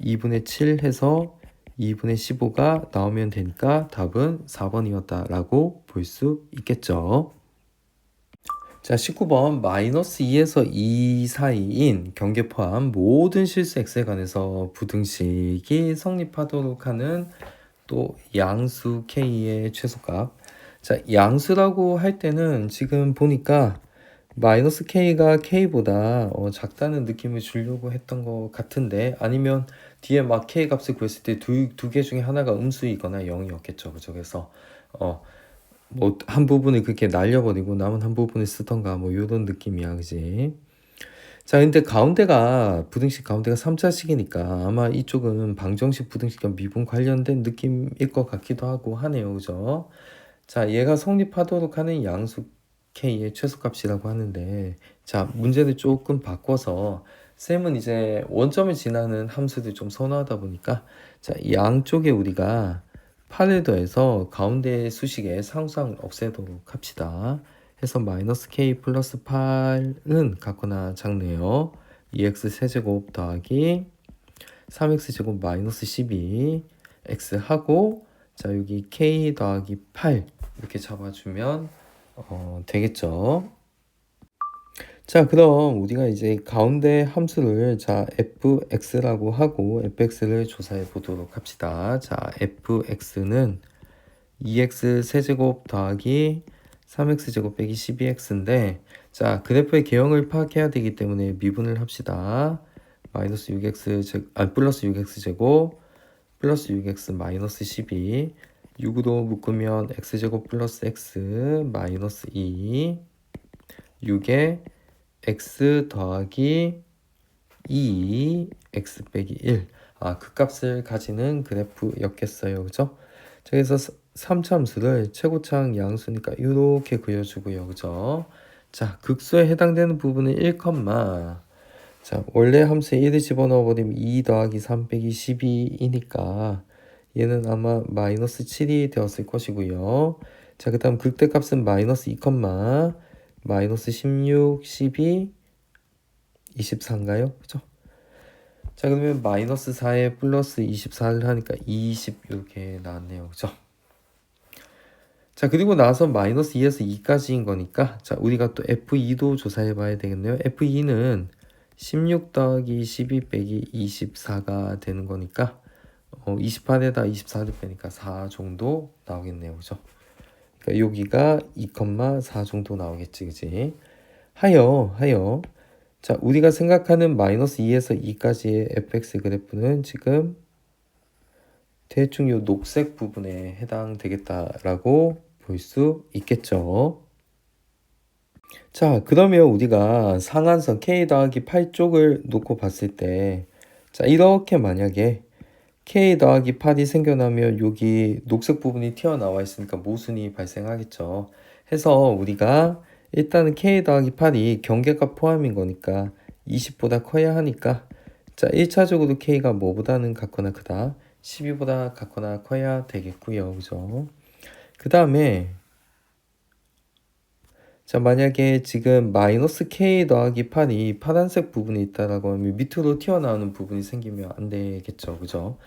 [SPEAKER 1] 2분의 7 해서 2분의 15가 나오면 되니까 답은 4번이었다라고 볼 수 있겠죠. 자, 19번 마이너스 2에서 2 사이인 경계 포함 모든 실수 x에 관해서 부등식이 성립하도록 하는 또 양수 k의 최소값. 자, 양수라고 할 때는 지금 보니까 마이너스 k가 k보다 작다는 느낌을 주려고 했던 것 같은데, 아니면 뒤에 막 k 값을 구했을 때 두 개 중에 하나가 음수이거나 0이었겠죠. 그죠? 그래서 뭐 한 부분을 그렇게 날려버리고 남은 한 부분을 쓰던가 뭐 요런 느낌이야. 그지? 자, 근데 부등식 가운데가 3차식이니까 아마 이쪽은 방정식 부등식과 미분 관련된 느낌일 것 같기도 하고 하네요. 그죠? 자, 얘가 성립하도록 하는 양수 k의 최소값이라고 하는데, 자, 문제를 조금 바꿔서 쌤은 이제 원점을 지나는 함수들 좀 선호하다 보니까, 자, 양쪽에 우리가 8을 더해서 가운데 수식에 상수항을 없애도록 합시다. 해서 마이너스 k 플러스 8은 같거나 작네요. 2x 세제곱 더하기 3x 제곱 마이너스 12 x 하고, 자, 여기 k 더하기 8 이렇게 잡아주면 되겠죠. 자, 그럼 우리가 이제 가운데 함수를 자 fx라고 하고 fx를 조사해 보도록 합시다. 자, fx는 2x 세제곱 더하기 3x 제곱 빼기 12x인데, 자, 그래프의 개형을 파악해야 되기 때문에 미분을 합시다. 마이너스 6x 플러스 6x 제곱 플러스 6x 마이너스 12 6으로 묶으면 x제곱 플러스 x 마이너스 2 6에 x 더하기 2 x 빼기 1 그 값을 가지는 그래프였겠어요. 그죠? 자, 그래서 3차함수를 최고차항 양수니까 이렇게 그려주고요. 그죠? 자, 극수에 해당되는 부분은 1, 자, 원래 함수에 1을 집어넣어 버리면 2 더하기 3 빼기 12이니까 얘는 아마 마이너스 7이 되었을 것이고요. 자, 그 다음 극대값은 마이너스 2, 마이너스 16, 12, 24인가요? 그죠? 자, 그러면 마이너스 4에 플러스 24를 하니까 20 이렇게 나왔네요. 그죠? 자, 그리고 나서 마이너스 2에서 2까지인 거니까, 자, 우리가 또 F2도 조사해 봐야 되겠네요. F2는 16 더하기 12 빼기 24가 되는 거니까 28에다 24를 빼니까 4 정도 나오겠네요. 그죠? 그러니까 여기가 2, 4 정도 나오겠지. 그지? 하여 자, 우리가 생각하는 마이너스 2에서 2까지의 fx 그래프는 지금 대충 요 녹색 부분에 해당되겠다라고 볼 수 있겠죠. 자, 그러면 우리가 상한선 k 더하기 8 쪽을 놓고 봤을 때, 자, 이렇게 만약에 k 더하기 8이 생겨나면 여기 녹색 부분이 튀어나와 있으니까 모순이 발생하겠죠. 해서 우리가 일단은 k 더하기 8이 경계값 포함인 거니까 20보다 커야 하니까, 자, 1차적으로 k가 뭐보다는 같거나 크다, 12보다 같거나 커야 되겠고요. 그죠? 그 다음에 자, 만약에 지금 마이너스 k 더하기 8이 파란색 부분이 있다라고 하면 밑으로 튀어나오는 부분이 생기면 안 되겠죠. 그죠?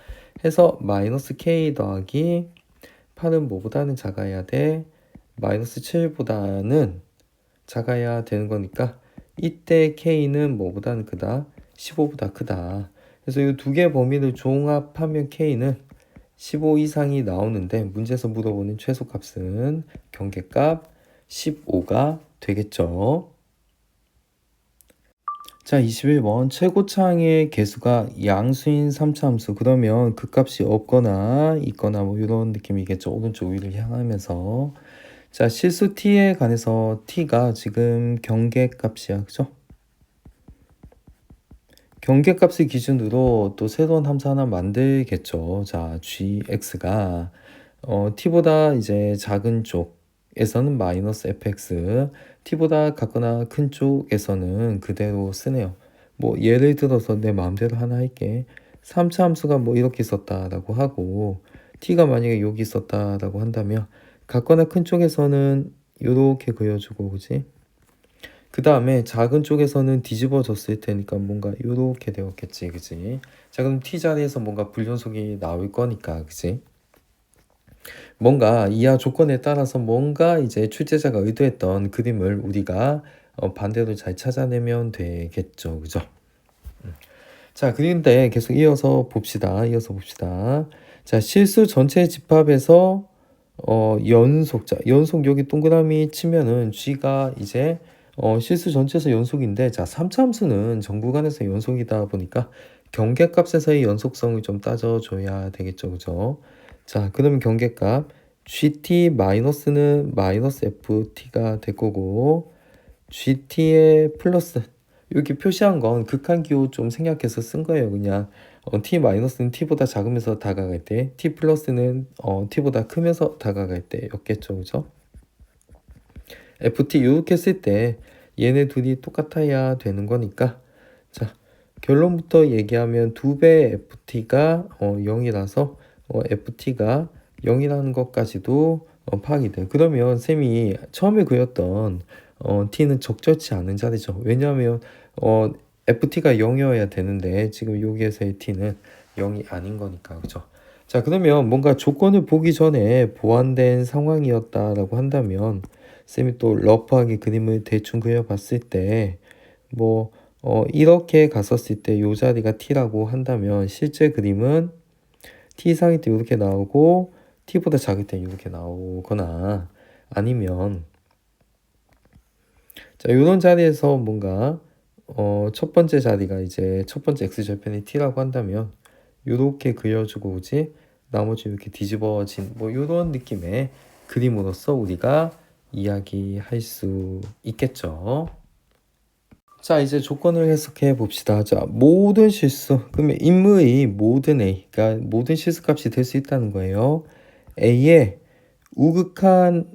[SPEAKER 1] 해서 마이너스 k 더하기 8은 뭐보다는 작아야 돼? 마이너스 7보다는 작아야 되는 거니까 이때 k는 뭐보다는 크다? 15보다 크다. 그래서 이 두 개 범위를 종합하면 k는 15 이상이 나오는데, 문제에서 물어보는 최소값은 경계값 15가 되겠죠. 자, 21번 최고차항의 개수가 양수인 3차 함수. 그러면 그 값이 없거나 있거나 뭐 이런 느낌이겠죠. 오른쪽 위를 향하면서. 자, 실수 t에 관해서 t가 지금 경계값이야. 그죠? 경계값을 기준으로 또 새로운 함수 하나 만들겠죠. 자, gx가 t보다 이제 작은 쪽에서는 마이너스 fx, t보다 같거나 큰 쪽에서는 그대로 쓰네요. 뭐 예를 들어서 내 마음대로 하나 할게. 3차 함수가 뭐 이렇게 있었다라고 하고 t가 만약에 여기 있었다라고 한다면 같거나 큰 쪽에서는 이렇게 그려주고, 그지? 그 다음에 작은 쪽에서는 뒤집어졌을 테니까 뭔가 이렇게 되었겠지, 그지? 자, 그럼 t 자리에서 뭔가 불연속이 나올 거니까, 그지? 뭔가 이하 조건에 따라서 뭔가 이제 출제자가 의도했던 그림을 우리가 반대로 잘 찾아내면 되겠죠, 그죠? 자, 그런데 계속 이어서 봅시다. 자, 실수 전체 집합에서 연속. 자, 연속 여기 동그라미 치면은 g가 이제 실수 전체에서 연속인데, 자, 3차 함수는 전 구간에서 연속이다 보니까 경계값에서의 연속성을 좀 따져줘야 되겠죠, 그죠? 자, 그러면 경계값 gt 마이너스는 마이너스 ft가 될 거고, gt의 플러스 여기 표시한 건 극한기호 좀 생략해서 쓴 거예요. 그냥 t 마이너스는 t보다 작으면서 다가갈 때, t 플러스는 t보다 크면서 다가갈 때였겠죠, 그죠? ft 이렇게 쓸 때 얘네 둘이 똑같아야 되는 거니까, 자, 결론부터 얘기하면 2배 ft가 0이라서 ft가 0이라는 것까지도 파악이 돼요. 그러면 쌤이 처음에 그렸던 t는 적절치 않은 자리죠. 왜냐하면 ft가 0이어야 되는데 지금 여기에서의 t는 0이 아닌 거니까, 그죠? 자, 그러면 뭔가 조건을 보기 전에 보완된 상황이었다라고 한다면 쌤이 또 러프하게 그림을 대충 그려봤을 때 뭐 이렇게 갔었을 때 요 자리가 t라고 한다면 실제 그림은 t 이상일 때 이렇게 나오고 t보다 작을 때 이렇게 나오거나, 아니면 자, 이런 자리에서 뭔가 첫 번째 자리가 이제 첫 번째 x절편이 t라고 한다면 이렇게 그려주고, 오지, 나머지 이렇게 뒤집어진 뭐 이런 느낌의 그림으로서 우리가 이야기할 수 있겠죠. 자, 이제 조건을 해석해 봅시다. 자, 모든 실수. 그러면 임의의 모든 a, 그러니까 모든 실수값이 될 수 있다는 거예요. a의 우극한을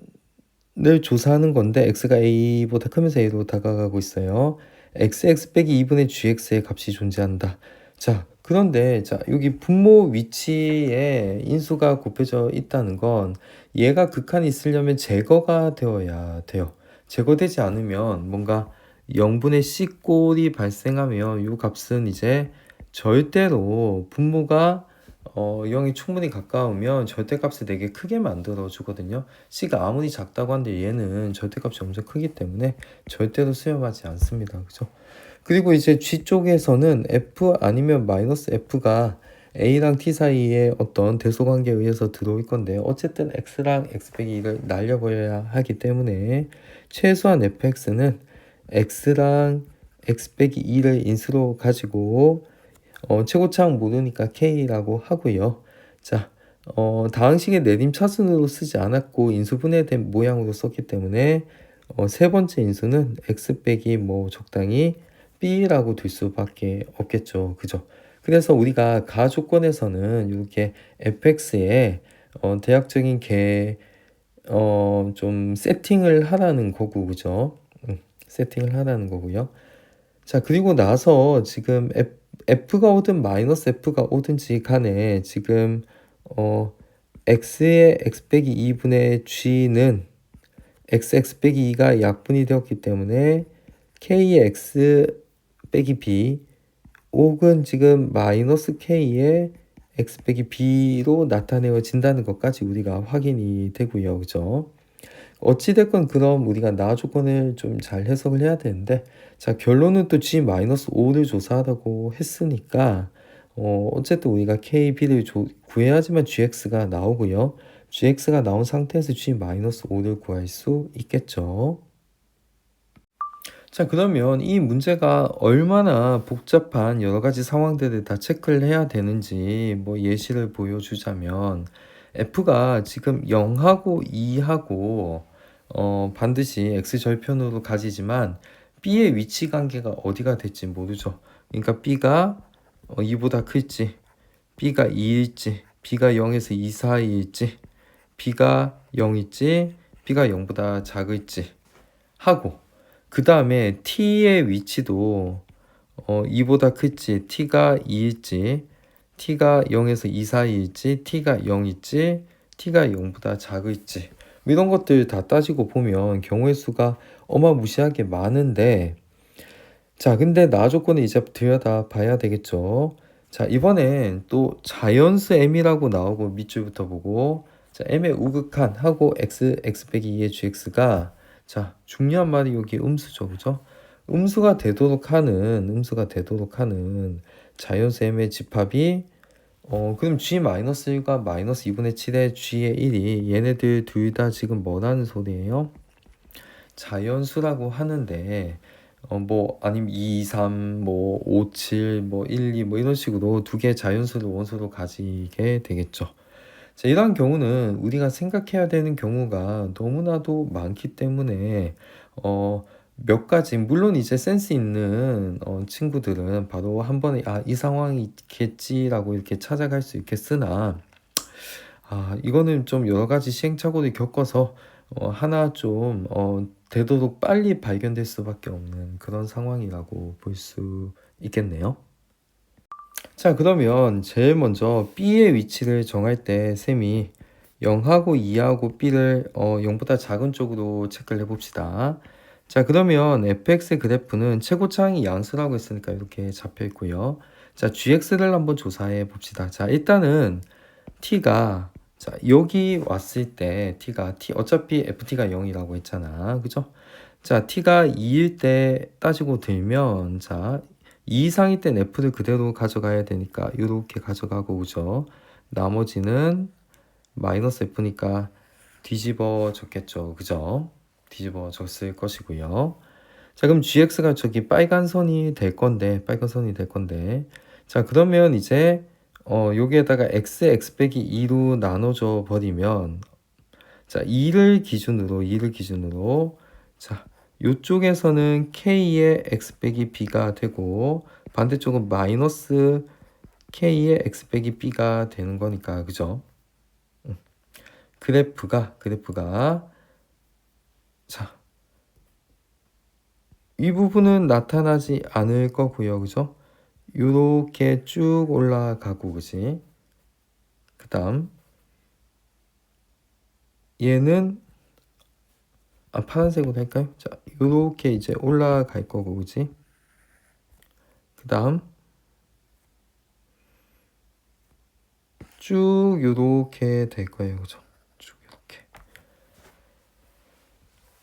[SPEAKER 1] 조사하는 건데 x가 a보다 크면서 a로 다가가고 있어요. x 빼기 2분의 gx의 값이 존재한다. 자, 그런데 자, 여기 분모 위치에 인수가 곱해져 있다는 건 얘가 극한이 있으려면 제거가 되어야 돼요. 제거되지 않으면 뭔가 0분의 c꼴이 발생하면 이 값은 이제 절대로 분모가 0이 충분히 가까우면 절대값을 되게 크게 만들어 주거든요. c가 아무리 작다고 한데 얘는 절대값이 엄청 크기 때문에 절대로 수렴하지 않습니다. 그죠? 그리고 이제 g 쪽에서는 f 아니면 마이너스 f가 a랑 t 사이에 어떤 대소관계에 의해서 들어올 건데, 어쨌든 x랑 x 빼기 2를 날려버려야 하기 때문에 최소한 fx는 x랑 x 빼기 2를 인수로 가지고 최고차항 모르니까 k라고 하고요. 자, 다항식의 내림 차순으로 쓰지 않았고 인수분해된 모양으로 썼기 때문에 세 번째 인수는 x 빼기 뭐 적당히 b라고 둘 수밖에 없겠죠. 그죠? 그래서 우리가 가조건에서는 이렇게 fx에 대략적인 좀 세팅을 하라는 거고, 그죠? 세팅을 하라는 거고요. 자, 그리고 나서 지금 f가 오든 마이너스 f가 오든지 간에 지금 x의 x 빼기 2분의 g는 x 빼기 2가 약분이 되었기 때문에 k의 x 빼기 b 혹은 지금 마이너스 k의 x 빼기 b로 나타내어진다는 것까지 우리가 확인이 되고요. 그죠? 어찌됐건 그럼 우리가 나 조건을 좀 잘 해석을 해야 되는데, 자, 결론은 또 g-5를 조사하라고 했으니까 어쨌든 우리가 k, b를 구해야지만 gx가 나오고요. gx가 나온 상태에서 g-5를 구할 수 있겠죠. 자, 그러면 이 문제가 얼마나 복잡한 여러 가지 상황들을 다 체크를 해야 되는지 뭐 예시를 보여주자면 f가 지금 0하고 2하고 반드시 x절편으로 가지지만 b의 위치 관계가 어디가 될지 모르죠. 그러니까 b가 2보다 클지, b가 2일지, b가 0에서 2 사이일지, b가 0일지, b가 0보다 작을지 하고, 그 다음에 t의 위치도 2보다 클지, t가 2일지, t가 0에서 2 사이일지, t가 0일지, t가 0보다 작을지 이런 것들 다 따지고 보면 경우의 수가 어마무시하게 많은데, 자, 근데 나 조건을 이제 들여다 봐야 되겠죠. 자, 이번엔 또 자연수 m이라고 나오고 밑줄부터 보고, 자, m의 우극한 하고 x 빼기 2의 gx가, 자, 중요한 말이 여기 음수죠, 그죠? 음수가 되도록 하는 자연수 m의 집합이 그럼 g-1과 마이너스 2분의 7의 g의 1이 얘네들 둘 다 지금 뭐라는 소리예요? 자연수라고 하는데 뭐 아니면 2, 3, 뭐 5, 7, 뭐 1, 2 뭐 이런 식으로 두 개의 자연수를 원소로 가지게 되겠죠. 자, 이러한 경우는 우리가 생각해야 되는 경우가 너무나도 많기 때문에 몇 가지, 물론 이제 센스 있는 친구들은 바로 한 번에 이 상황이 있겠지라고 이렇게 찾아갈 수 있겠으나, 이거는 좀 여러 가지 시행착오를 겪어서 하나 좀 되도록 빨리 발견될 수밖에 없는 그런 상황이라고 볼 수 있겠네요. 자, 그러면 제일 먼저 B의 위치를 정할 때 셈이 0하고 2하고 B를 0보다 작은 쪽으로 체크를 해봅시다. 자, 그러면 fx의 그래프는 최고차항이 양수라고 했으니까 이렇게 잡혀 있고요. 자, gx를 한번 조사해 봅시다. 자, 일단은 t가, 자, 여기 왔을 때 t가 어차피 ft가 0이라고 했잖아. 그죠? 자, t가 2일 때 따지고 들면, 자, 2 이상일 땐 f를 그대로 가져가야 되니까 이렇게 가져가고 오죠. 나머지는 마이너스 f니까 뒤집어졌겠죠. 그죠? 뒤집어졌을 것이고요. 자, 그럼 gx가 저기 빨간 선이 될 건데, 자, 그러면 이제 여기에다가 x 빼기 2로 나눠줘 버리면, 자, 2를 기준으로, 자, 이쪽에서는 k의 x 빼기 b가 되고, 반대쪽은 마이너스 k의 x 빼기 b가 되는 거니까, 그죠? 그래프가, 자, 이 부분은 나타나지 않을 거고요, 그죠? 요렇게 쭉 올라가고, 그지? 그 다음, 얘는, 파란색으로 할까요? 자, 요렇게 이제 올라갈 거고, 그지? 그 다음, 쭉 요렇게 될 거예요, 그죠? 쭉 이렇게.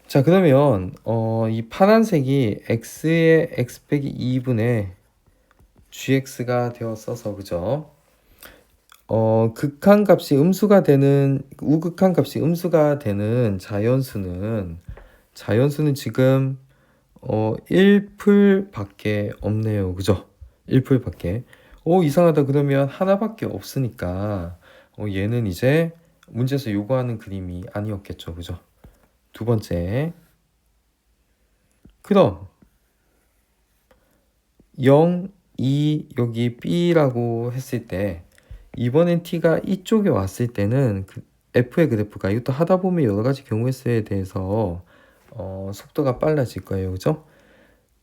[SPEAKER 1] 자, 그러면 이 파란색이 x의 x 빼기 2분의 gx가 되었어서, 그죠? 극한값이 음수가 되는, 우극한값이 음수가 되는 자연수는 지금 1풀밖에 없네요, 그죠? 1풀밖에. 이상하다. 그러면 하나밖에 없으니까 얘는 이제 문제에서 요구하는 그림이 아니었겠죠, 그죠? 두 번째, 그럼 0, 2 여기 B라고 했을 때 이번엔 T가 이쪽에 왔을 때는 F의 그래프가, 이것도 하다 보면 여러 가지 경우의 수에 대해서 속도가 빨라질 거예요, 그죠?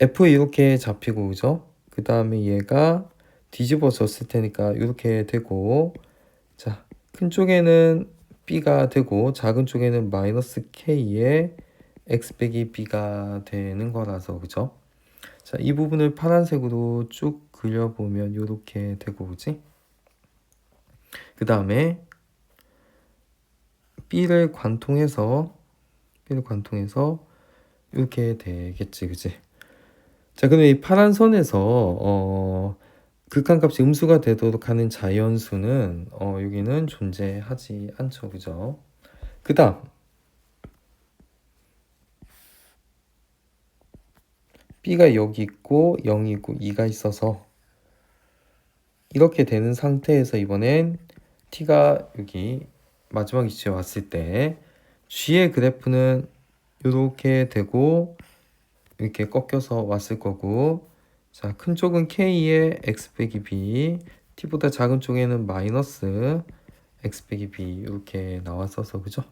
[SPEAKER 1] F 이렇게 잡히고, 그죠? 그 다음에 얘가 뒤집어졌을 테니까 이렇게 되고, 자, 큰 쪽에는 B가 되고 작은 쪽에는 마이너스 K의 X 빼기 B가 되는 거라서, 그죠? 자, 이 부분을 파란색으로 쭉 그려보면 이렇게 되고, 그지? 그 다음에 B를 관통해서 이렇게 되겠지, 그지? 자, 그럼 이 파란 선에서 극한값이 음수가 되도록 하는 자연수는 여기는 존재하지 않죠. 그죠? 그 다음 b가 여기 있고 0이고 2가 있어서 이렇게 되는 상태에서 이번엔 t가 여기 마지막 위치에 왔을 때 g의 그래프는 이렇게 되고 이렇게 꺾여서 왔을 거고, 자, 큰 쪽은 k의 x 빼기 b, t보다 작은 쪽에는 마이너스 x 빼기 b 이렇게 나왔어서 그죠?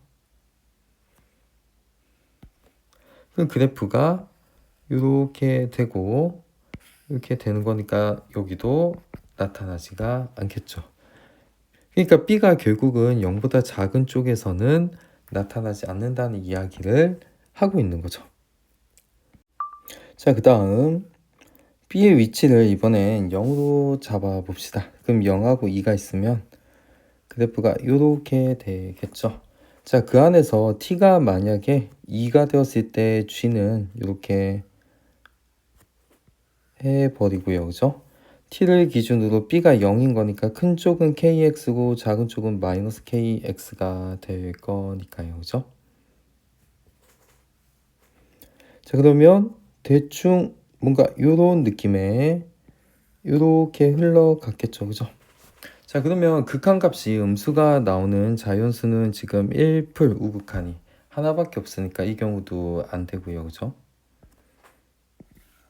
[SPEAKER 1] 그 그래프가 이렇게 되고 이렇게 되는 거니까 여기도 나타나지가 않겠죠. 그러니까 b가 결국은 0보다 작은 쪽에서는 나타나지 않는다는 이야기를 하고 있는 거죠. 자, 그 다음 b의 위치를 이번엔 0으로 잡아 봅시다. 그럼 0하고 2가 있으면 그래프가 이렇게 되겠죠. 자, 그 안에서 t가 만약에 2가 되었을 때 g는 이렇게 해버리고요. 그죠? t를 기준으로 b가 0인 거니까 큰 쪽은 kx고 작은 쪽은 마이너스 kx가 될 거니까요. 그죠? 자, 그러면 대충 뭔가 요런 느낌의 이렇게 흘러갔겠죠. 그죠? 자, 그러면 극한값이 음수가 나오는 자연수는 지금 1풀 우극한이 하나밖에 없으니까 이 경우도 안 되고요. 그죠?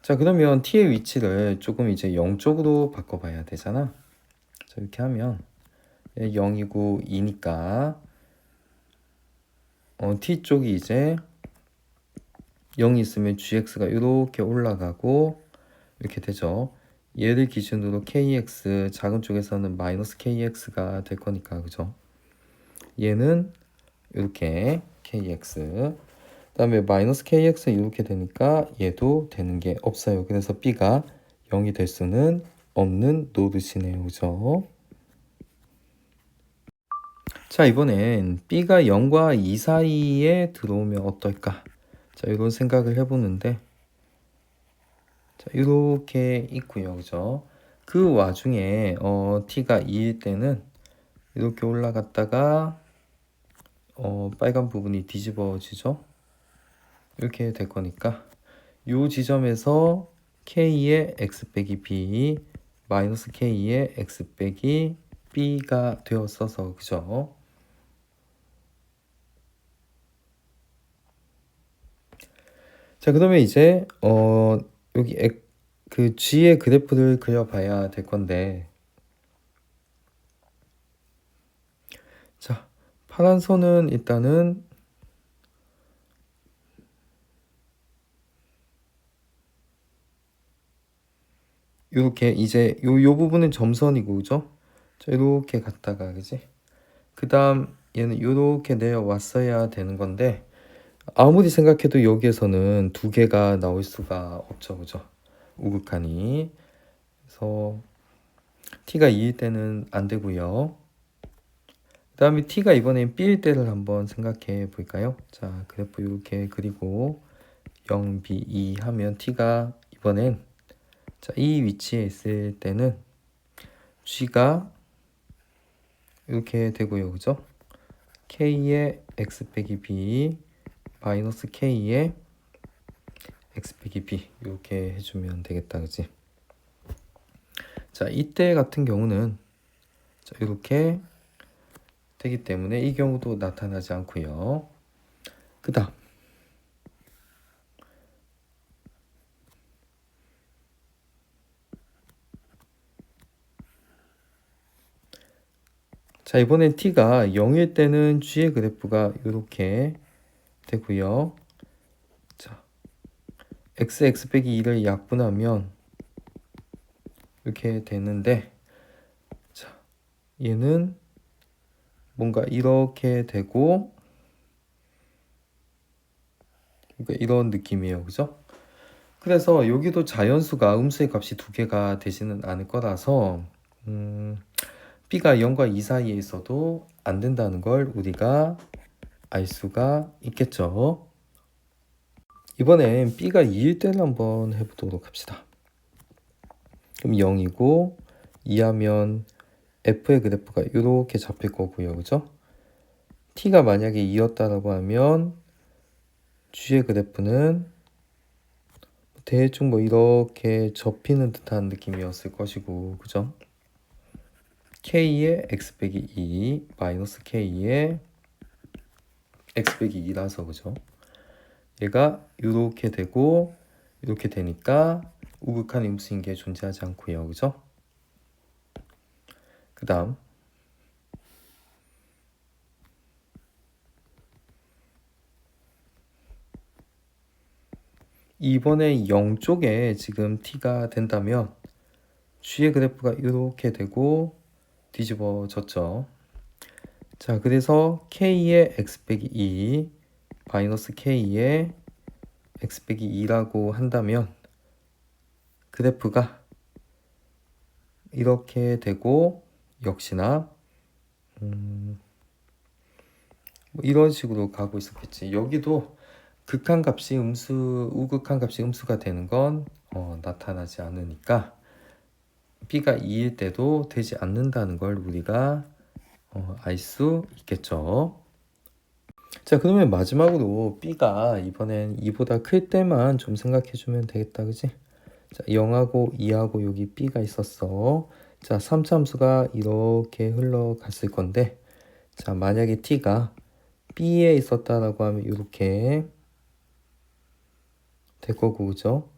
[SPEAKER 1] 자, 그러면 t의 위치를 조금 이제 0쪽으로 바꿔봐야 되잖아. 자, 이렇게 하면 0이고 2니까 t 쪽이 이제 0이 있으면 gx가 이렇게 올라가고 이렇게 되죠. 얘를 기준으로 kx 작은 쪽에서는 마이너스 kx가 될 거니까 그죠? 얘는 이렇게 kx 그다음에 마이너스 kx 이렇게 되니까 얘도 되는 게 없어요. 그래서 b가 0이 될 수는 없는 노릇이네요. 그죠? 자, 이번엔 b가 0과 2 사이에 들어오면 어떨까? 자, 이런 생각을 해보는데 자, 이렇게 있고요. 그죠? 그 와중에 t가 2일 때는 이렇게 올라갔다가 빨간 부분이 뒤집어지죠? 이렇게 될 거니까 이 지점에서 k의 x 빼기 b 마이너스 k의 x 빼기 b가 되었어서 그죠? 자, 그러면 이제 여기 그 g의 그래프를 그려봐야 될 건데, 자, 파란 선은 일단은 이렇게 이제 요 부분은 점선이고 그죠? 자, 이렇게 갔다가 그지? 그 다음 얘는 이렇게 내려왔어야 되는 건데 아무리 생각해도 여기에서는 두 개가 나올 수가 없죠. 그죠? 우극하니. 그래서 t가 2일 때는 안 되고요. 그 다음에 t가 이번엔 b일 때를 한번 생각해 볼까요? 자, 그래프 이렇게 그리고 0, b, 2 하면 t가 이번엔 자, 이 위치에 있을 때는 g가 이렇게 되고요. 그죠? k의 x 빼기 b 마이너스 k의 x 빼기 b 이렇게 해주면 되겠다. 그지? 자, 이때 같은 경우는 자, 이렇게 되기 때문에 이 경우도 나타나지 않고요. 그 다음 자, 이번엔 t가 0일 때는 g의 그래프가 이렇게 되고요. 자, x 빼기 2를 약분하면 이렇게 되는데 자, 얘는 뭔가 이렇게 되고 그러니까 이런 느낌이에요. 그죠? 그래서 여기도 자연수가 음수의 값이 두 개가 되지는 않을 거라서 b가 0과 2 사이에 있어도 안 된다는 걸 우리가 알 수가 있겠죠. 이번엔 b가 2일 때를 한번 해보도록 합시다. 그럼 0이고 2하면 f의 그래프가 이렇게 잡힐 거고요. 그죠? t가 만약에 2였다라고 하면 g의 그래프는 대충 뭐 이렇게 접히는 듯한 느낌이었을 것이고, 그죠? k의 x 빼기 2 마이너스 k의 x 빼기 2라서, 그죠? 얘가 이렇게 되고 이렇게 되니까 우극한 임수인 게 존재하지 않고요. 그죠? 그 다음 이번에 0 쪽에 지금 t가 된다면 g의 그래프가 이렇게 되고 뒤집어졌죠. 자, 그래서 k의 x 빼기 2 마이너스 k의 x 빼기 2라고 한다면 그래프가 이렇게 되고 역시나 뭐 이런 식으로 가고 있었겠지. 여기도 극한값이 음수, 우극한 값이 음수가 되는 건 나타나지 않으니까 b가 2일 때도 되지 않는다는 걸 우리가 알 수 있겠죠. 자, 그러면 마지막으로 b가 이번엔 2보다 클 때만 좀 생각해 주면 되겠다, 그지? 자, 0하고 2하고 여기 b가 있었어. 자, 3차 함수가 이렇게 흘러갔을 건데, 자, 만약에 t가 b에 있었다라고 하면 이렇게 될 거고, 그죠?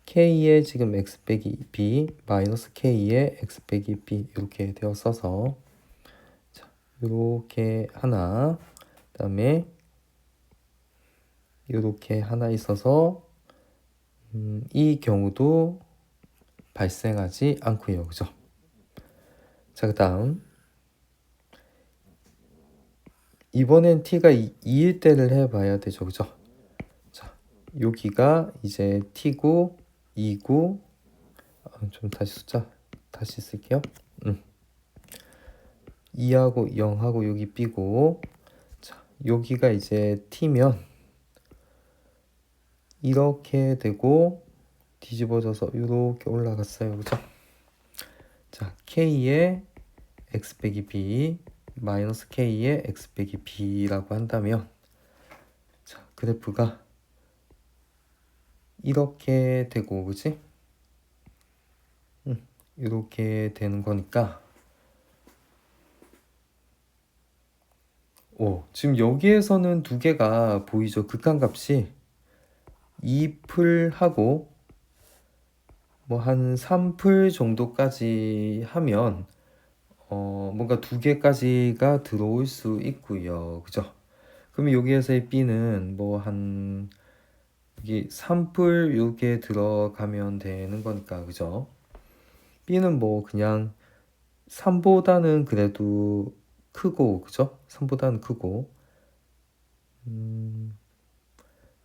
[SPEAKER 1] k의 지금 x 빼기 b 마이너스 k의 x 빼기 b 이렇게 되었어서, 자, 이렇게 하나, 그 다음에 이렇게 하나 있어서 이 경우도 발생하지 않고요. 그죠? 자, 그 다음 이번엔 t가 2일 때를 해봐야 되죠. 그죠? 자, 여기가 이제 t고 2고 좀 다시 숫자 다시 쓸게요. 2하고 0하고 여기 b고, 자, 여기가 이제 t면 이렇게 되고 뒤집어져서 이렇게 올라갔어요. 그죠? 자, k의 x 빼기 b 마이너스 k의 x 빼기 b라고 한다면, 자, 그래프가 이렇게 되고, 그지? 이렇게 되는 거니까 지금 여기에서는 두 개가 보이죠? 극한값이 2풀하고 뭐 한 3풀 정도까지 하면 뭔가 두 개까지가 들어올 수 있고요. 그죠? 그러면 여기에서의 b는 뭐 한 여기 3풀 요게 들어가면 되는 거니까, 그죠? b는 뭐 그냥 3보다는 그래도 크고, 그죠? 3보다는 크고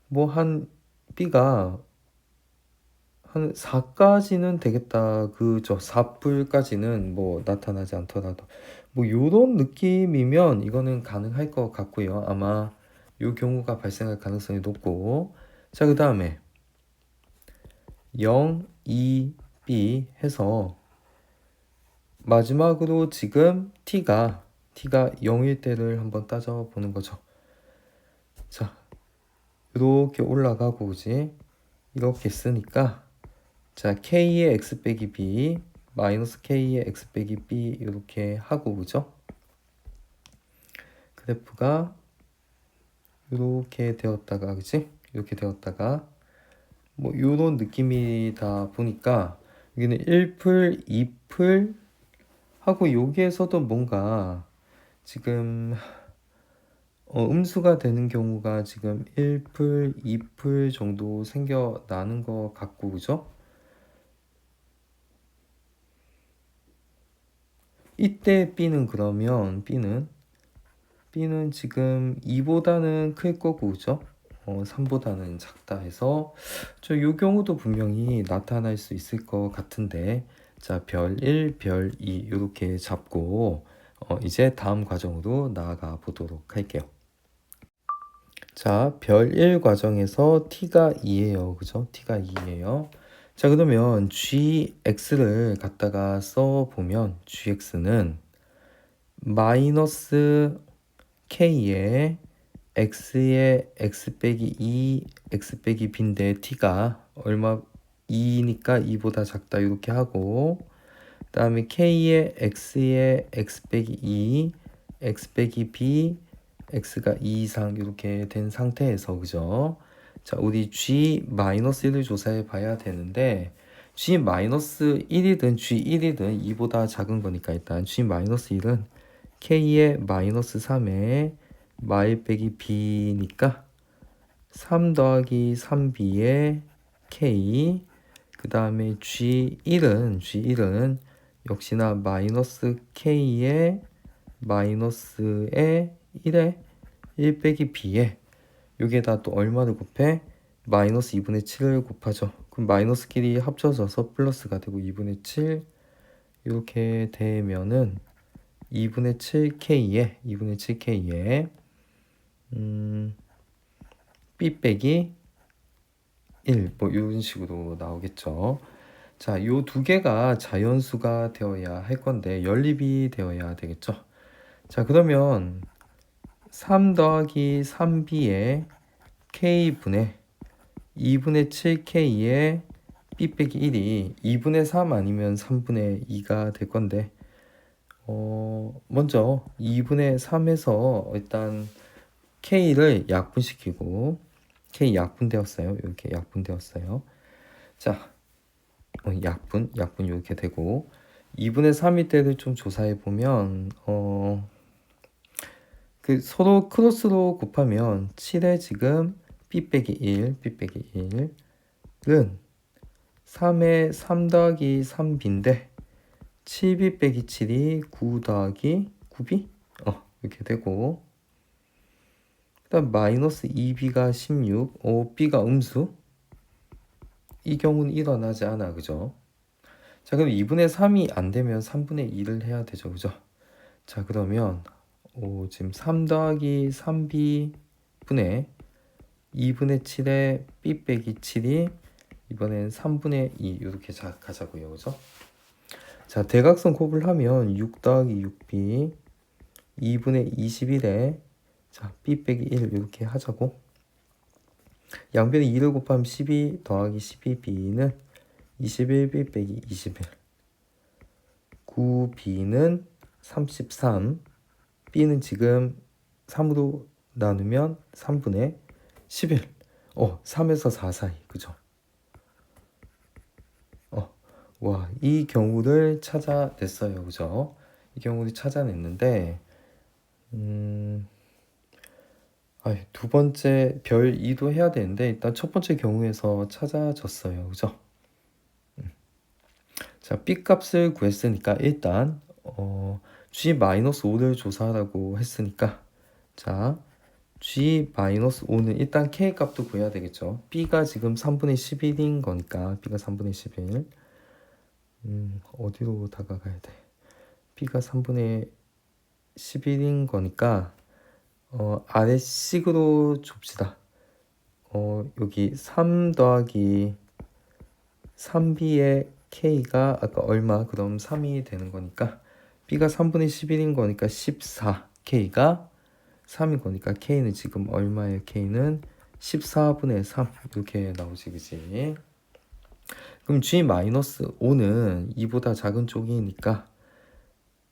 [SPEAKER 1] 뭐 한 b가 한 4까지는 되겠다. 그죠? 4풀까지는 뭐 나타나지 않더라도 뭐 요런 느낌이면 이거는 가능할 것 같고요. 아마 요 경우가 발생할 가능성이 높고, 자, 그 다음에 0, 2, b 해서 마지막으로 지금 t가 0일 때를 한번 따져보는 거죠. 자, 이렇게 올라가고, 그지? 이렇게 쓰니까, 자, k의 x 빼기 b 마이너스 k의 x 빼기 b 이렇게 하고, 그죠? 그래프가 이렇게 되었다가, 그지? 이렇게 되었다가 뭐 요런 느낌이다 보니까 여기는 1풀, 2풀 하고 여기에서도 뭔가 지금 음수가 되는 경우가 지금 1풀, 2풀 정도 생겨나는 것 같고, 그죠? 이때 b는 그러면 b는 지금 2보다는 클 거고, 그죠? 3보다는 작다 해서 요 경우도 분명히 나타날 수 있을 것 같은데, 자, 별 1, 별 2 이렇게 잡고 이제 다음 과정으로 나아가 보도록 할게요. 자, 별 1 과정에서 t가 2예요. 그죠? t가 2예요. 자, 그러면 gx를 갖다가 써보면 gx는 마이너스 k에 x에 x 빼기 2 x 빼기 b인데 t가 얼마 2니까 2보다 작다 이렇게 하고, 그 다음에 k에 x에 x 빼기 2 x 빼기 b x가 2 이상 이렇게 된 상태에서, 그죠? 자, 우리 g-1을 조사해 봐야 되는데, g-1이든 g1이든 2보다 작은 거니까 일단 g-1은 k의 마이너스 3에 마일 빼기 b니까 3 더하기 3b의 k, 그 다음에 g1은 역시나 마이너스 k의 마이너스에 1에 1 빼기 b에 여기에다 또 얼마를 곱해? 마이너스 2분의 7을 곱하죠. 그럼 마이너스끼리 합쳐져서 플러스가 되고 2분의 7 이렇게 되면은 2분의 7k에 b 빼기 1 뭐 이런 식으로 나오겠죠. 자, 요 두 개가 자연수가 되어야 할 건데 연립이 되어야 되겠죠. 자, 그러면 3 더하기 3b의 k분의 2분의 7k의 b 빼기 1이 2분의 3 아니면 3분의 2가 될 건데, 먼저 2분의 3에서 일단 k를 약분시키고, k 약분되었어요. 이렇게 약분되었어요. 자, 약분 이렇게 되고, 2분의 3일 때를 좀 조사해 보면 그 서로 크로스로 곱하면 7에 지금 b 빼기 1은 3에 3 더하기 3b인데 7b 빼기 7이 9 더하기 9b 이렇게 되고, 그다음 마이너스 2b가 16, b가 음수, 이 경우는 일어나지 않아, 그죠? 자, 그럼 2분의 3이 안 되면 3분의 2를 해야 되죠, 그죠? 자, 그러면 지금 3 더하기 3b 분의 2분의 7에 b 빼기 7이 이번엔 3분의 2 이렇게 가자고요, 그죠? 자, 대각선 곱을 하면 6 더하기 6b 2분의 21에 자, b 빼기 1 이렇게 하자고. 양변에 2를 곱하면 12 더하기 12b는 21b 빼기 21, 9b는 33, b는 지금 3으로 나누면 3분의 11, 3에서 4 사이, 그죠? 와, 이 경우를 찾아냈어요, 그죠? 이 경우를 찾아냈는데, 두 번째 별 2도 해야 되는데 일단 첫 번째 경우에서 찾아졌어요, 그죠? 자, b 값을 구했으니까 일단 g-5를 조사하라고 했으니까, 자, g-5는 일단 k 값도 구해야 되겠죠. b가 지금 3분의 11인 거니까 b가 3분의 11, 어디로 다가가야 돼? b가 3분의 11인 거니까 아래식으로 줍시다. 여기 3 더하기 3b의 k가 아까 얼마? 그럼 3이 되는 거니까 b가 3분의 11인 거니까 14, k가 3인 거니까 k는 지금 얼마예요? k는 14분의 3 이렇게 나오지, 그치? 그럼 g-5는 2보다 작은 쪽이니까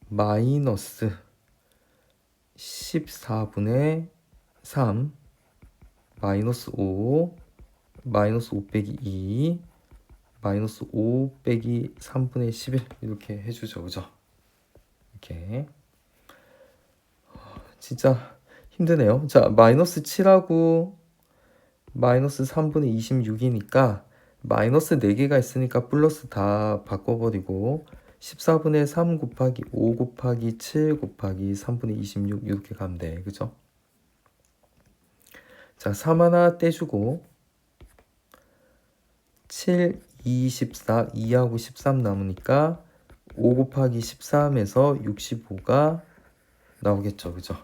[SPEAKER 1] 마이너스 14분의 3 마이너스 5 마이너스 5 빼기 2 마이너스 5 빼기 3분의 11 이렇게 해주죠, 그죠? 이렇게 진짜 힘드네요. 자, 마이너스 7하고 마이너스 3분의 26이니까 마이너스 4개가 있으니까 플러스 다 바꿔버리고 14분의 3 곱하기 5 곱하기 7 곱하기 3분의 26 이렇게 가면 돼, 그죠? 자, 3 하나 떼주고 7, 2, 14, 2하고 13 남으니까 5 곱하기 13에서 65가 나오겠죠, 그죠?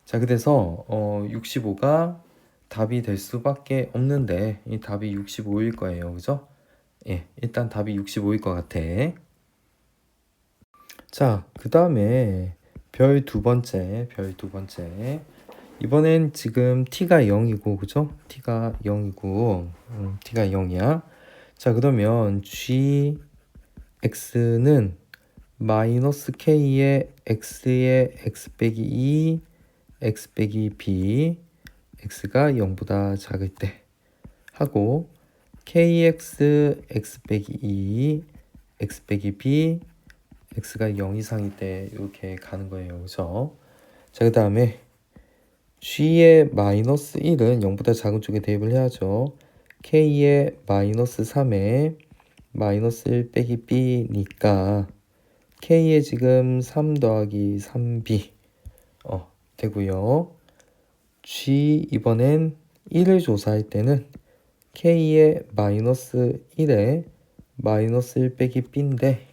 [SPEAKER 1] 자, 그래서 65가 답이 될 수밖에 없는데 이 답이 65일 거예요, 그죠? 예, 일단 답이 65일 것 같아. 자, 그 다음에 별 두 번째. 이번엔 지금 t가 0이고, 그죠? t가 0이고, t가 0이야. 자, 그러면 gx는 마이너스 k의 x의 x 빼기 2, x 빼기 b, x가 0보다 작을 때 하고, kx x 빼기 2, x 빼기 b, x가 0 이상일 때 이렇게 가는 거예요. 그죠? 자, 그 다음에 g의 마이너스 1은 0보다 작은 쪽에 대입을 해야죠. k의 마이너스 3에 마이너스 1 빼기 b니까 k에 지금 3 더하기 3b 되고요. g 이번엔 1을 조사할 때는 k의 마이너스 1에 마이너스 1 빼기 b인데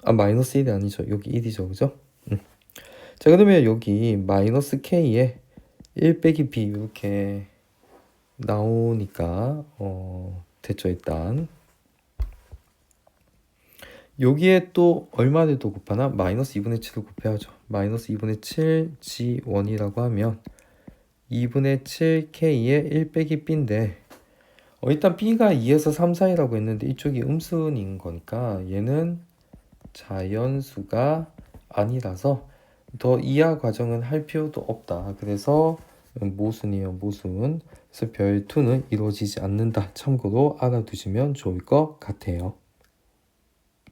[SPEAKER 1] 마이너스 1이 아니죠. 여기 1이죠. 그죠? 자, 그러면 여기 마이너스 k에 1 빼기 b 이렇게 나오니까 됐죠. 일단 여기에 또 얼마를 더 곱하나? 마이너스 2분의 7을 곱해야죠. 마이너스 2분의 7 g1이라고 하면 2분의 7 k에 1 빼기 b인데 일단 b가 2에서 3 사이라고 했는데 이쪽이 음수인 거니까 얘는 자연수가 아니라서 더 이하 과정은 할 필요도 없다. 그래서 모순이에요. 모순. 그래서 별 2는 이루어지지 않는다. 참고로 알아두시면 좋을 것 같아요.